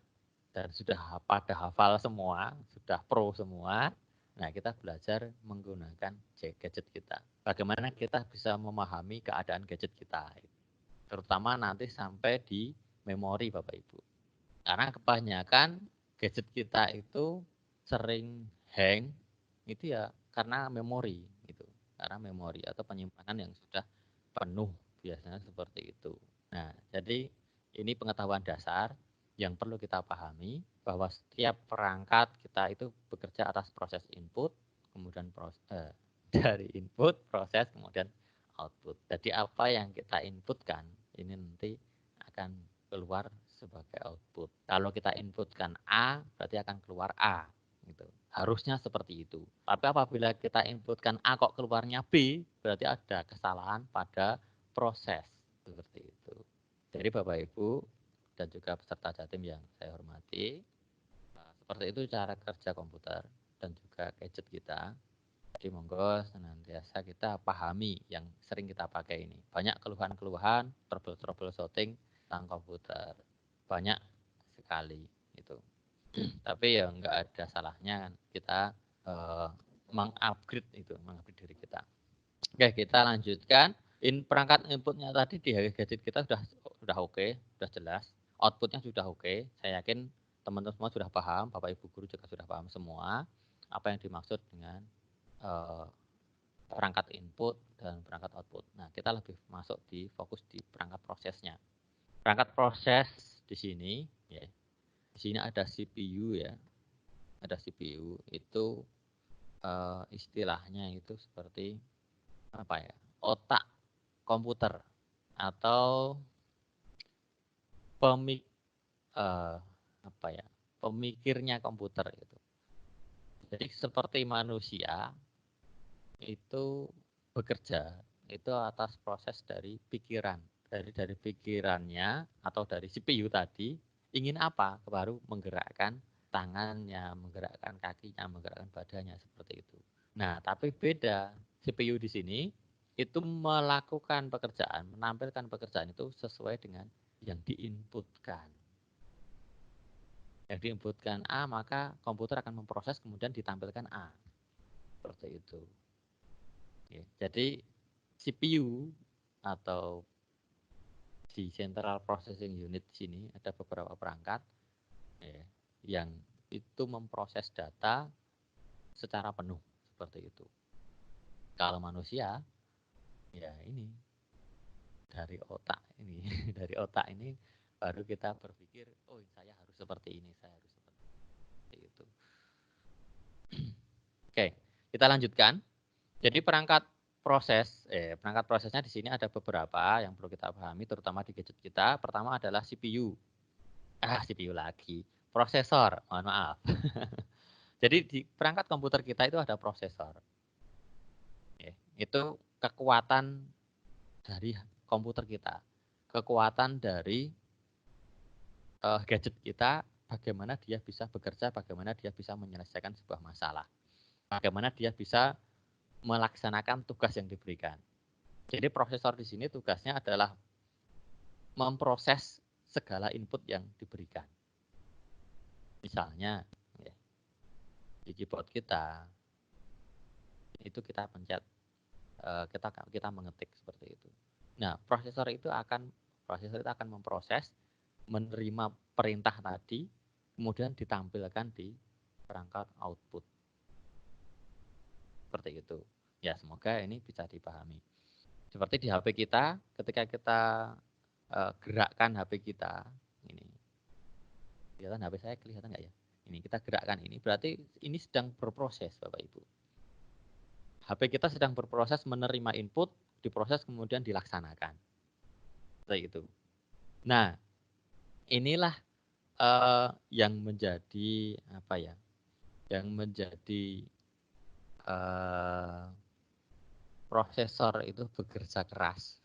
dan sudah pada hafal semua, sudah pro semua, nah kita belajar menggunakan gadget kita. Bagaimana kita bisa memahami keadaan gadget kita, terutama nanti sampai di memori Bapak Ibu. Karena kebanyakan gadget kita itu sering hang, itu ya karena memori gitu. Karena memori atau penyimpanan yang sudah penuh, biasanya seperti itu. Nah, jadi ini pengetahuan dasar yang perlu kita pahami bahwa setiap perangkat kita itu bekerja atas proses input, kemudian dari input, proses, kemudian output. Jadi apa yang kita inputkan ini nanti akan keluar sebagai output. Kalau kita inputkan A, berarti akan keluar A. Gitu. Harusnya seperti itu. Tapi apabila kita inputkan A kok keluarnya B, berarti ada kesalahan pada proses. Seperti itu. Jadi Bapak Ibu dan juga peserta Jatim yang saya hormati, seperti itu cara kerja komputer dan juga gadget kita. Jadi monggo senantiasa kita pahami yang sering kita pakai ini. Banyak keluhan-keluhan, troubleshooting tentang komputer. Banyak sekali itu. Tapi ya nggak ada salahnya kita mengupgrade diri kita. Oke, kita lanjutkan. Perangkat inputnya tadi di gadget kita sudah oke, sudah jelas. Outputnya sudah oke. Saya yakin teman-teman semua sudah paham, Bapak Ibu guru juga sudah paham semua apa yang dimaksud dengan perangkat input dan perangkat output. Nah, kita lebih masuk di fokus di perangkat prosesnya. Perangkat proses di sini, ya, di sini ada CPU ya, ada CPU itu istilahnya itu seperti apa ya, otak komputer atau pemikirnya komputer itu. Jadi seperti manusia itu bekerja itu atas proses dari pikiran, dari pikirannya atau dari CPU tadi ingin apa, baru menggerakkan tangannya, menggerakkan kakinya, menggerakkan badannya seperti itu. Nah, tapi beda CPU di sini itu melakukan pekerjaan, menampilkan pekerjaan itu sesuai dengan yang diinputkan. Yang diinputkan A, maka komputer akan memproses kemudian ditampilkan A. Seperti itu. Ya, jadi CPU atau di Central Processing Unit sini ada beberapa perangkat ya, yang itu memproses data secara penuh seperti itu. Kalau manusia ya ini dari otak ini dari otak ini baru kita berpikir, oh saya harus seperti ini, saya harus seperti itu. Oke, kita lanjutkan. Jadi perangkat prosesnya di sini ada beberapa yang perlu kita pahami, terutama di gadget kita. Pertama adalah CPU. CPU lagi. Prosesor, mohon maaf. Jadi di perangkat komputer kita itu ada prosesor. Itu kekuatan dari komputer kita. Kekuatan dari gadget kita, bagaimana dia bisa bekerja, bagaimana dia bisa menyelesaikan sebuah masalah. Bagaimana dia bisa melaksanakan tugas yang diberikan. Jadi prosesor di sini tugasnya adalah memproses segala input yang diberikan. Misalnya ya, di keyboard kita itu kita pencet, kita mengetik seperti itu. Nah, prosesor itu akan memproses, menerima perintah tadi, kemudian ditampilkan di perangkat output. Seperti itu. Ya, semoga ini bisa dipahami. Seperti di HP kita, ketika kita gerakkan HP kita, ini kelihatan HP saya kelihatan nggak ya? Ini kita gerakkan ini, berarti ini sedang berproses, Bapak Ibu. HP kita sedang berproses menerima input, diproses kemudian dilaksanakan. Seperti itu. Nah, inilah yang menjadi apa ya? Yang menjadi prosesor itu bekerja keras.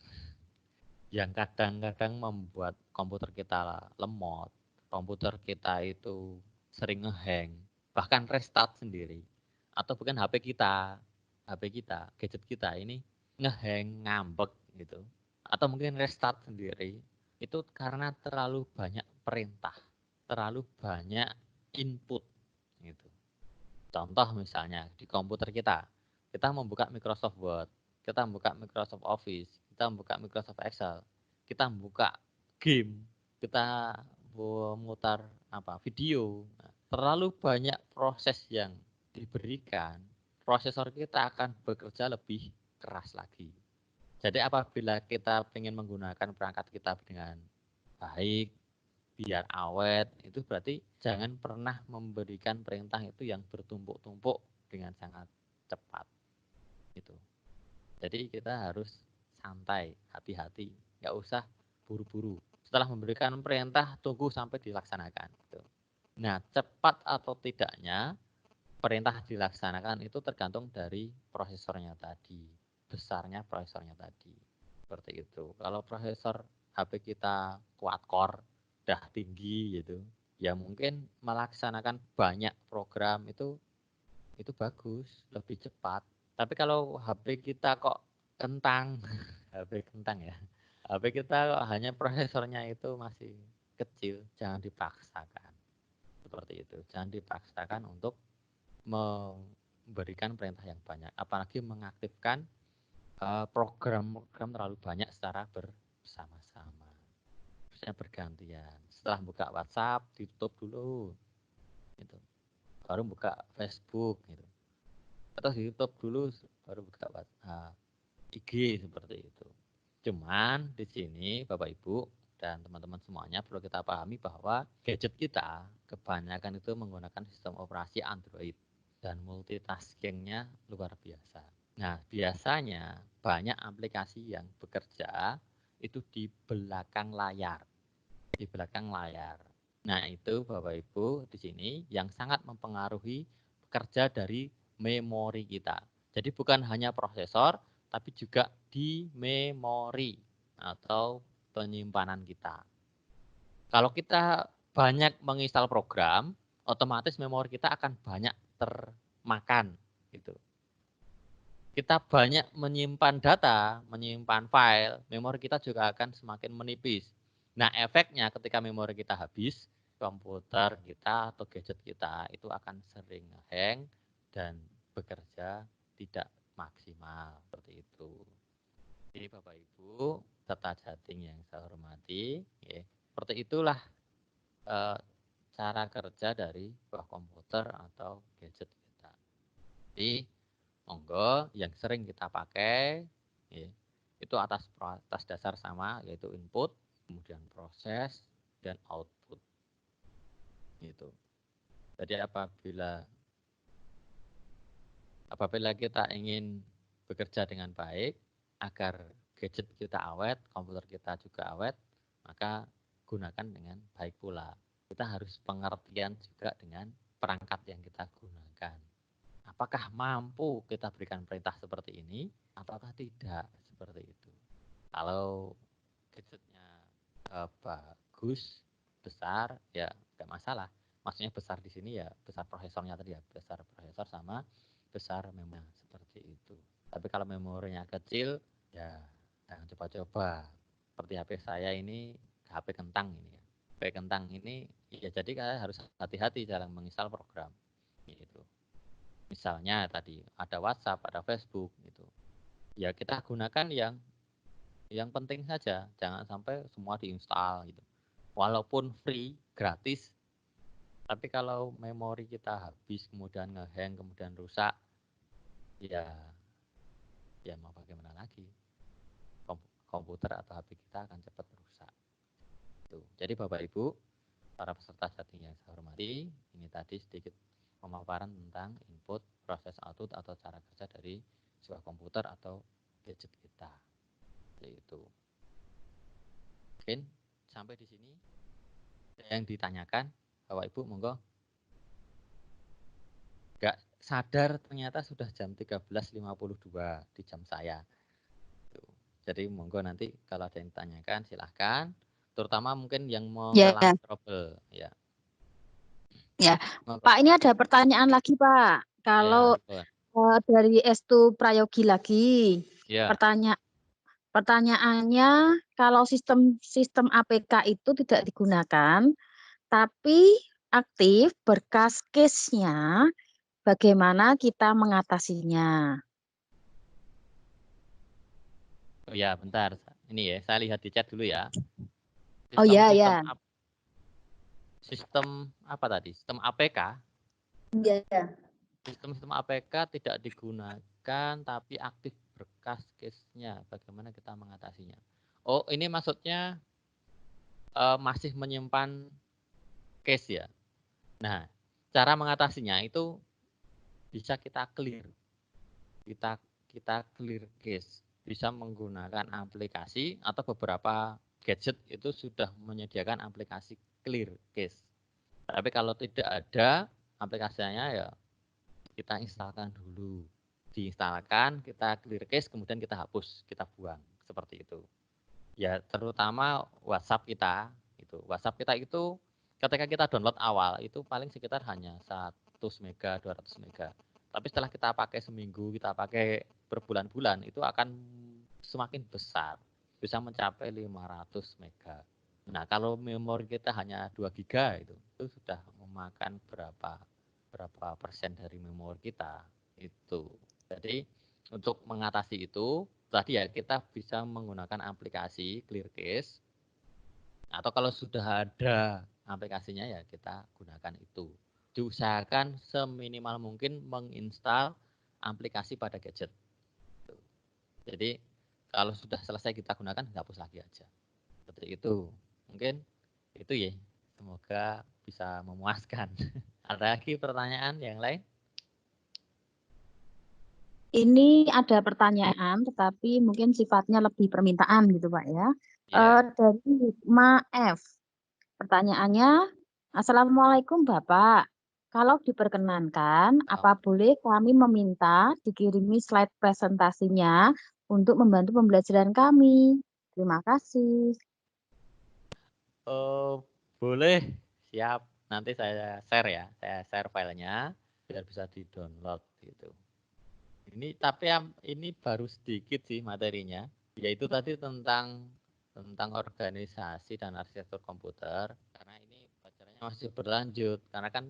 Yang kadang-kadang membuat komputer kita lemot, komputer kita itu sering ngehang, bahkan restart sendiri. Atau bukan HP kita, gadget kita ini ngehang, ngambek gitu. Atau mungkin restart sendiri, itu karena terlalu banyak perintah, terlalu banyak input gitu. Contoh misalnya di komputer kita membuka Microsoft Word, kita membuka Microsoft Office, kita membuka Microsoft Excel, kita membuka game, kita memutar video. Nah, terlalu banyak proses yang diberikan, prosesor kita akan bekerja lebih keras lagi. Jadi apabila kita ingin menggunakan perangkat kita dengan baik, biar awet, itu berarti jangan pernah memberikan perintah itu yang bertumpuk-tumpuk dengan sangat cepat gitu. Jadi kita harus santai, hati-hati, nggak usah buru-buru. Setelah memberikan perintah, tunggu sampai dilaksanakan gitu. Nah, cepat atau tidaknya perintah dilaksanakan itu tergantung dari prosesornya tadi, besarnya prosesornya tadi. Seperti itu. Kalau prosesor HP kita quad core udah tinggi gitu, ya mungkin melaksanakan banyak program itu bagus, lebih cepat. Tapi kalau HP kita kok kentang, HP kentang ya, HP kita kok hanya prosesornya itu masih kecil, jangan dipaksakan. Seperti itu, jangan dipaksakan untuk memberikan perintah yang banyak, apalagi mengaktifkan program-program terlalu banyak secara bersama-sama. Harusnya bergantian. Setelah buka WhatsApp, ditutup dulu, gitu. Baru buka Facebook, gitu. Atau ditutup dulu, baru buka IG seperti itu. Cuman di sini Bapak Ibu dan teman-teman semuanya perlu kita pahami bahwa gadget kita kebanyakan itu menggunakan sistem operasi Android dan multitaskingnya luar biasa. Nah, biasanya banyak aplikasi yang bekerja itu di belakang layar. Di belakang layar. Nah, itu Bapak Ibu di sini yang sangat mempengaruhi kerja dari memori kita. Jadi bukan hanya prosesor, tapi juga di memori atau penyimpanan kita. Kalau kita banyak menginstal program, otomatis memori kita akan banyak termakan gitu. Kita banyak menyimpan data, menyimpan file, memori kita juga akan semakin menipis. Nah, efeknya ketika memori kita habis, komputer kita atau gadget kita itu akan sering hang dan bekerja tidak maksimal seperti itu. Jadi Bapak Ibu, serta jating yang saya hormati, ya, seperti itulah cara kerja dari sebuah komputer atau gadget kita. Jadi monggo yang sering kita pakai ya, itu atas dasar sama, yaitu input, kemudian proses dan output gitu. Jadi apabila kita ingin bekerja dengan baik agar gadget kita awet, komputer kita juga awet, maka gunakan dengan baik pula. Kita harus pengertian juga dengan perangkat yang kita gunakan. Apakah mampu kita berikan perintah seperti ini ataukah tidak, seperti itu. Kalau gadgetnya bagus, besar, ya nggak masalah. Maksudnya besar di sini ya besar prosesornya tadi ya, besar prosesor sama besar memang seperti itu. Tapi kalau memorinya kecil, ya jangan coba-coba. Seperti HP saya ini, HP kentang ini ya. HP kentang ini, ya jadi kalian harus hati-hati dalam menginstal program. Gitu. Misalnya tadi ada WhatsApp, ada Facebook gitu. Ya kita gunakan yang penting saja, jangan sampai semua diinstal gitu. Walaupun free, gratis, tapi kalau memori kita habis kemudian ngehang, kemudian rusak, ya mau bagaimana lagi? Komputer atau HP kita akan cepat rusak. Tuh. Jadi Bapak Ibu, para peserta chatting yang saya hormati, ini tadi sedikit pemaparan tentang input, proses output atau cara kerja dari sebuah komputer atau gadget kita. Seperti itu. Mungkin sampai ditanyakan, Bapak Ibu monggo. Nggak sadar ternyata sudah jam 13.52 di jam saya. Tuh. Jadi monggo nanti kalau ada yang ditanyakan silahkan. Terutama mungkin yang mengalami trouble. Ya. Ya, Monggo. Pak, ini ada pertanyaan lagi, Pak. Kalau Ya, dari Estu Prayogi lagi, ya. pertanyaannya, kalau sistem APK itu tidak digunakan, tapi aktif berkas case-nya, bagaimana kita mengatasinya? Oh ya, bentar. Ini ya, saya lihat di chat dulu ya. Oh ya, ya. Sistem apa tadi? Sistem APK. Iya. Sistem APK tidak digunakan tapi aktif berkas case-nya. Bagaimana kita mengatasinya? Oh, ini maksudnya masih menyimpan case ya. Nah, cara mengatasinya itu bisa kita clear. Kita clear case. Bisa menggunakan aplikasi atau beberapa gadget itu sudah menyediakan aplikasi clear case. Tapi kalau tidak ada aplikasinya ya kita instalkan dulu. Diinstalkan, kita clear case, kemudian kita hapus, kita buang. Seperti itu. Ya, terutama WhatsApp kita. WhatsApp kita itu ketika kita download awal, itu paling sekitar hanya 100 mega, 200 mega. Tapi setelah kita pakai seminggu, kita pakai berbulan-bulan, itu akan semakin besar. Bisa mencapai 500 mega. Nah, kalau memori kita hanya 2 giga itu sudah memakan berapa persen dari memori kita itu. Jadi untuk mengatasi itu tadi ya kita bisa menggunakan aplikasi ClearCase atau kalau sudah ada aplikasinya ya kita gunakan itu. Diusahakan seminimal mungkin menginstal aplikasi pada gadget. Jadi kalau sudah selesai kita gunakan hapus lagi aja. Seperti itu. Mungkin itu ya. Semoga bisa memuaskan. Ada lagi pertanyaan yang lain? Ini ada pertanyaan, tetapi mungkin sifatnya lebih permintaan gitu, Pak ya. Dari Maef, pertanyaannya, Assalamualaikum Bapak. Kalau diperkenankan, apa boleh kami meminta dikirimi slide presentasinya untuk membantu pembelajaran kami? Terima kasih. Boleh, siap. Nanti saya share ya, saya share filenya biar bisa di-download gitu. Ini tapi ini baru sedikit sih materinya, yaitu tadi tentang organisasi dan arsitektur komputer. Karena ini pelajarannya masih berlanjut, karena kan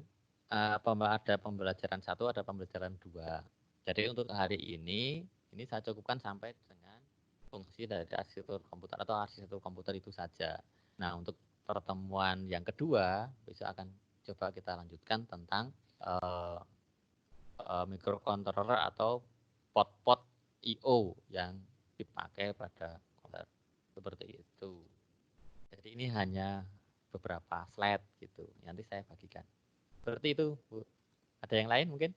ada pembelajaran 1, ada pembelajaran 2. Jadi untuk hari ini saya cukupkan sampai dengan fungsi dari arsitektur komputer atau arsitektur komputer itu saja. Nah, untuk pertemuan yang kedua, besok akan coba kita lanjutkan tentang microcontroller atau pot-pot I/O yang dipakai pada komputer seperti itu. Jadi ini hanya beberapa slide gitu. Nanti saya bagikan. Seperti itu, Bu. Ada yang lain mungkin?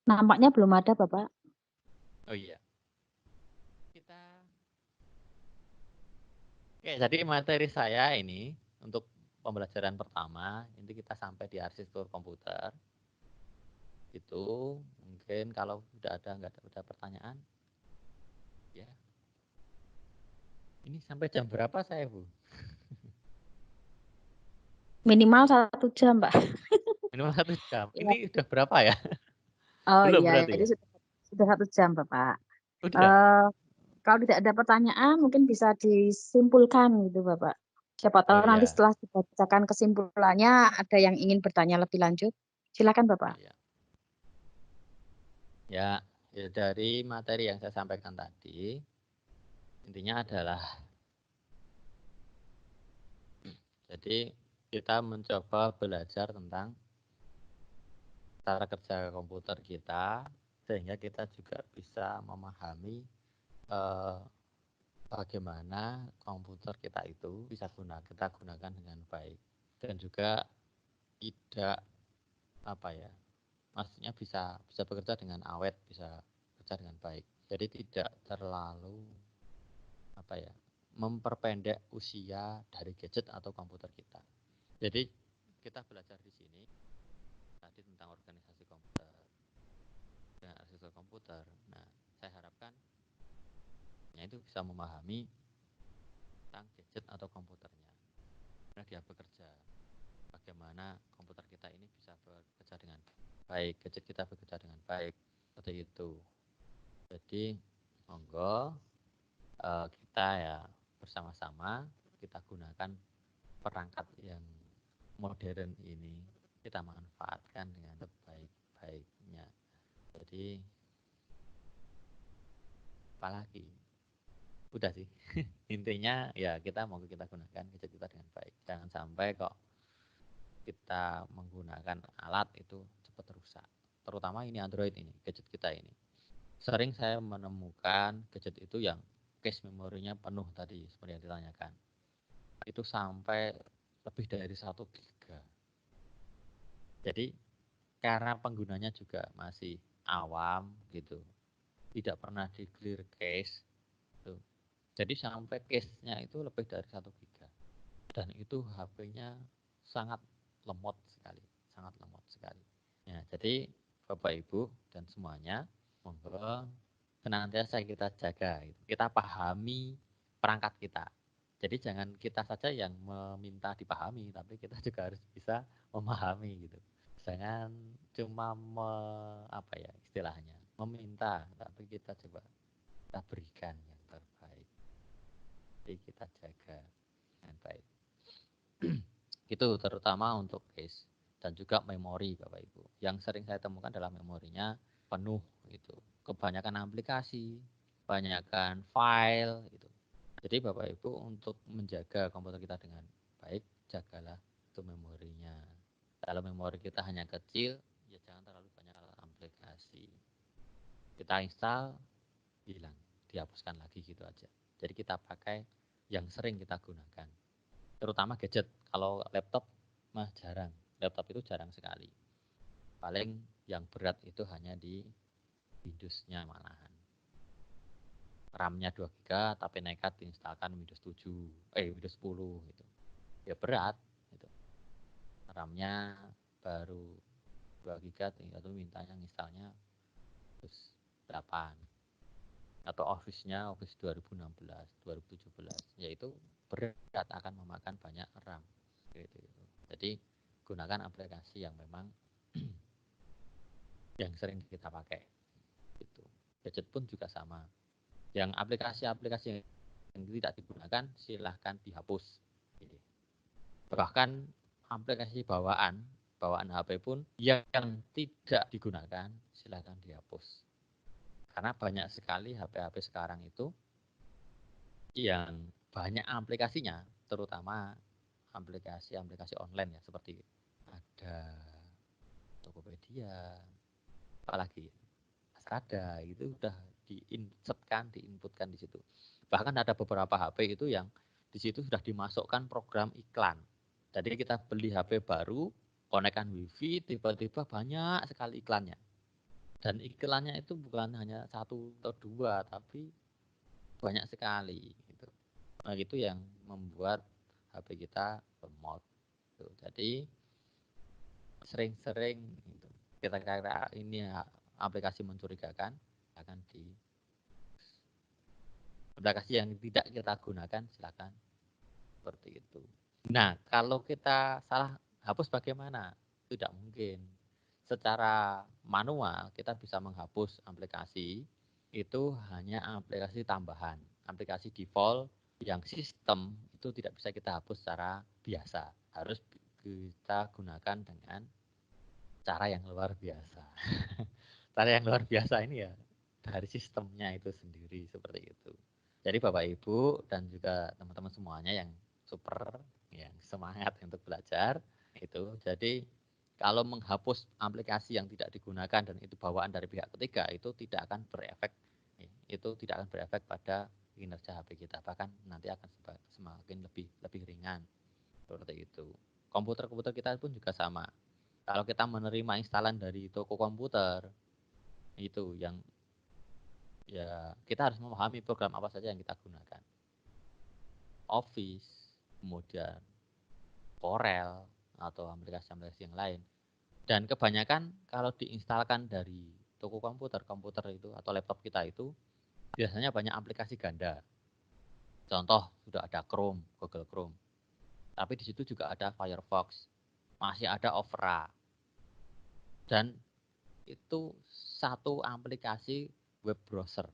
Nampaknya belum ada, Bapak. Oh iya. Oke, jadi materi saya ini untuk pembelajaran pertama, ini kita sampai di arsitektur komputer. Itu mungkin kalau nggak ada pertanyaan, ya. Ini sampai jam berapa saya, Bu? Minimal 1 jam, Pak. Minimal 1 jam. Ini udah berapa ya? Oh Belum iya, berarti ini ya? sudah 1 jam, Bapak. Udah. Kalau tidak ada pertanyaan, mungkin bisa disimpulkan gitu, Bapak. Siapa tahu nanti Iya. setelah dibacakan kesimpulannya, ada yang ingin bertanya lebih lanjut. Silakan, Bapak. Ya, dari materi yang saya sampaikan tadi, intinya adalah jadi kita mencoba belajar tentang cara kerja komputer kita, sehingga kita juga bisa memahami bagaimana komputer kita itu bisa kita gunakan dengan baik, dan juga tidak maksudnya bisa bekerja dengan awet, bisa bekerja dengan baik. Jadi tidak terlalu memperpendek usia dari gadget atau komputer kita. Jadi kita belajar di sini tadi tentang organisasi komputer dan arsitektur komputer. Nah, saya harapkan itu bisa memahami tentang gadget atau komputernya. Karena dia bekerja, bagaimana komputer kita ini bisa bekerja dengan baik, gadget kita bekerja dengan baik, seperti itu. Jadi monggo kita ya bersama-sama kita gunakan perangkat yang modern ini, kita manfaatkan dengan sebaik-baiknya. Jadi apalagi udah sih intinya ya kita gunakan gadget kita dengan baik, jangan sampai kok kita menggunakan alat itu cepat rusak, terutama ini Android ini, gadget kita ini. Sering saya menemukan gadget itu yang cache memorinya penuh tadi seperti yang ditanyakan, itu sampai lebih dari 1 giga. Jadi karena penggunanya juga masih awam gitu, tidak pernah di clear cache tuh. Jadi sampai cache-nya itu lebih dari 1 giga. Dan itu HP-nya sangat lemot sekali. Ya, jadi Bapak Ibu dan semuanya, monggo senantiasa kita jaga, kita pahami perangkat kita. Jadi jangan kita saja yang meminta dipahami, tapi kita juga harus bisa memahami gitu. Jangan cuma istilahnya meminta, tapi kita coba kita berikan yang terbaik. Jadi kita jaga dengan baik. Itu terutama untuk case dan juga memori Bapak Ibu. Yang sering saya temukan adalah memorinya penuh gitu. Kebanyakan aplikasi, kebanyakan file gitu. Jadi Bapak Ibu untuk menjaga komputer kita dengan baik, jagalah itu memorinya. Kalau memori kita hanya kecil, ya jangan terlalu banyak aplikasi. Kita install, hilang, dihapuskan lagi gitu aja. Jadi kita pakai yang sering kita gunakan. Terutama gadget. Kalau laptop mah jarang. Laptop itu jarang sekali. Paling yang berat itu hanya di Windows-nya malahan. RAM-nya 2 GB tapi nekat diinstalkan Windows 10 gitu. Ya berat gitu. RAM-nya baru 2 GB atau mintanya installnya Windows 8 atau Office-nya Office 2016, 2017, yaitu berat, akan memakan banyak RAM gitu. Jadi gunakan aplikasi yang memang yang sering kita pakai gitu. Gadget pun juga sama. Yang aplikasi-aplikasi yang tidak digunakan silahkan dihapus. Bahkan aplikasi bawaan HP pun yang tidak digunakan silahkan dihapus. Karena banyak sekali HP-HP sekarang itu yang banyak aplikasinya, terutama aplikasi-aplikasi online ya, seperti ada Tokopedia, apalagi ada itu udah diinputkan di situ. Bahkan ada beberapa HP itu yang di situ sudah dimasukkan program iklan. Jadi kita beli HP baru, konekkan WiFi, tiba-tiba banyak sekali iklannya. Dan iklannya itu bukan hanya 1 atau 2, tapi banyak sekali. Gitu. Nah itu yang membuat HP kita lemot. Jadi sering-sering gitu. Kita kira ini aplikasi mencurigakan, akan di aplikasi yang tidak kita gunakan silakan seperti itu. Nah kalau kita salah hapus bagaimana? Tidak mungkin. Secara manual kita bisa menghapus aplikasi itu hanya aplikasi tambahan, aplikasi default yang sistem itu tidak bisa kita hapus secara biasa, harus kita gunakan dengan cara yang luar biasa. Cara yang luar biasa ini ya dari sistemnya itu sendiri seperti itu. Jadi Bapak Ibu dan juga teman-teman semuanya yang super, yang semangat untuk belajar itu. Jadi kalau menghapus aplikasi yang tidak digunakan dan itu bawaan dari pihak ketiga itu tidak akan berefek. Itu tidak akan berefek pada kinerja HP kita, bahkan nanti akan semakin lebih ringan seperti itu. Komputer kita pun juga sama. Kalau kita menerima instalan dari toko komputer itu yang ya kita harus memahami program apa saja yang kita gunakan. Office, kemudian Corel atau aplikasi-aplikasi yang lain. Dan kebanyakan kalau diinstalkan dari toko komputer itu atau laptop kita itu biasanya banyak aplikasi ganda. Contoh sudah ada Chrome, Google Chrome. Tapi di situ juga ada Firefox, masih ada Opera. Dan itu satu aplikasi web browser.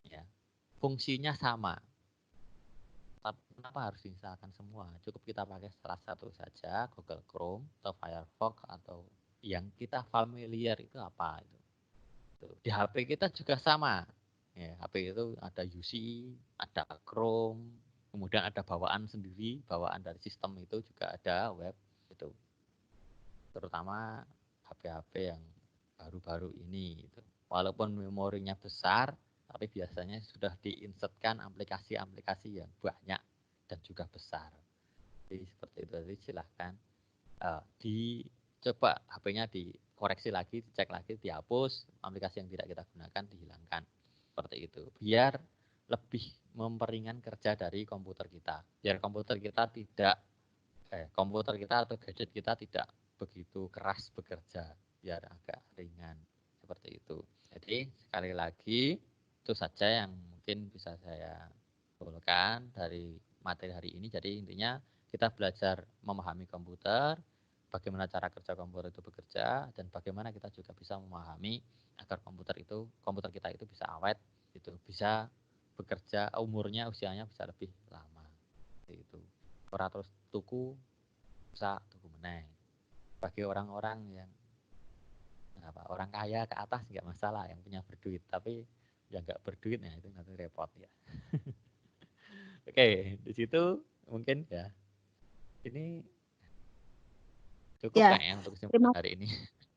Ya. Fungsinya sama. Tapi kenapa harus diinstalkan semua? Cukup kita pakai salah satu saja, Google Chrome atau Firefox atau yang kita familiar itu apa itu. Di HP kita juga sama. Ya, HP itu ada UC, ada Chrome, kemudian ada bawaan sendiri, bawaan dari sistem itu juga ada web itu. Terutama HP-HP yang baru-baru ini gitu. Walaupun memorinya besar, tapi biasanya sudah diinsertkan aplikasi-aplikasi yang banyak dan juga besar. Jadi seperti itu. Jadi silahkan dicoba HP-nya dikoreksi lagi, dicek lagi, dihapus, aplikasi yang tidak kita gunakan dihilangkan. Seperti itu. Biar lebih memperingan kerja dari komputer kita. Biar komputer kita atau gadget kita tidak begitu keras bekerja, biar agak ringan seperti itu. Jadi sekali lagi itu saja yang mungkin bisa saya simpulkan dari materi hari ini. Jadi intinya kita belajar memahami komputer, bagaimana cara kerja komputer itu bekerja, dan bagaimana kita juga bisa memahami agar komputer kita itu bisa awet, itu bisa bekerja, usianya bisa lebih lama. Itu. Ora terus tuku meneh. Bagi orang-orang yang orang kaya ke atas nggak masalah, yang punya berduit, tapi yang nggak berduit ya itu nanti repot ya. Oke, di situ mungkin ya ini cukup Ya, kayaknya untuk kesimpulan hari ini.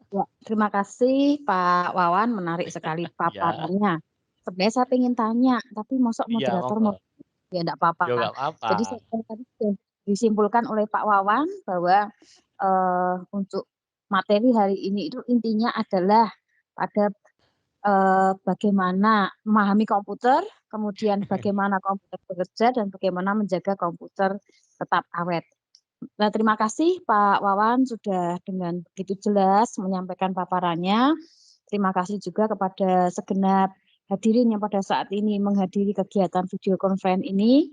Ya, terima kasih Pak Wawan, menarik sekali paparannya. Sebenarnya saya ingin tanya, tapi mosok Iya, moderator monggo. ya enggak apa-apa. Ya nggak apa-apa. Jadi tadi sudah disimpulkan oleh Pak Wawan bahwa untuk materi hari ini itu intinya adalah pada bagaimana memahami komputer, kemudian bagaimana komputer bekerja, dan bagaimana menjaga komputer tetap awet. Nah, terima kasih Pak Wawan sudah dengan begitu jelas menyampaikan paparannya. Terima kasih juga kepada segenap hadirin yang pada saat ini menghadiri kegiatan video conference ini.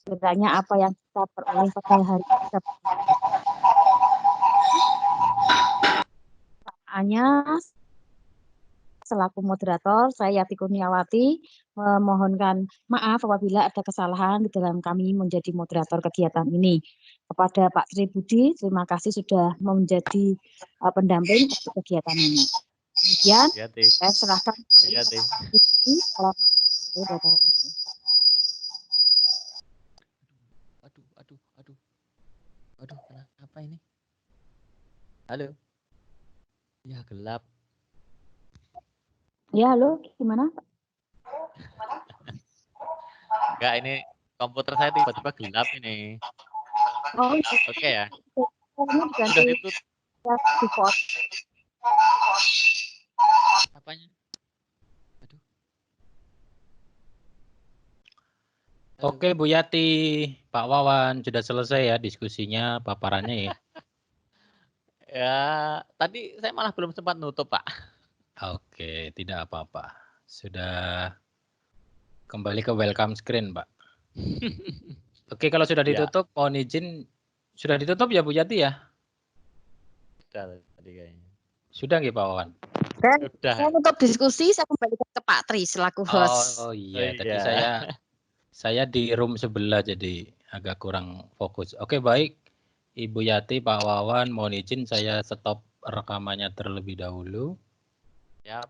Kiranya apa yang kita peroleh pada hari ini hanya selaku moderator, saya Yati Kurniawati memohonkan maaf apabila ada kesalahan di dalam kami menjadi moderator kegiatan ini. Kepada Pak Tri Budi, terima kasih sudah menjadi pendamping untuk kegiatan ini. Kemudian saya serahkan kepada Pak Tri Budi. Aduh, kenapa ini? Halo. Ya, gelap. Ya, halo, gimana? Enggak, ini komputer saya tiba-tiba gelap ini. Oh, oke ya. Sudah ditutup. Default. Apanya? Aduh. Oke Bu Yati, Pak Wawan sudah selesai ya diskusinya, paparannya ya. Ya, tadi saya malah belum sempat nutup Pak. Oke, tidak apa-apa. Sudah kembali ke welcome screen Pak. Oke, kalau sudah ditutup, mohon izin. Sudah ditutup ya Bu Yati ya? Sudah tadi kayaknya. Sudah nggih Pak Wawan? Sudah. Saya tutup diskusi, saya kembali ke Pak Tri selaku host. Oh iya, tadi saya di room sebelah jadi agak kurang fokus. Oke, baik. Ibu Yati, Pak Wawan, mohon izin saya stop rekamannya terlebih dahulu. Siap.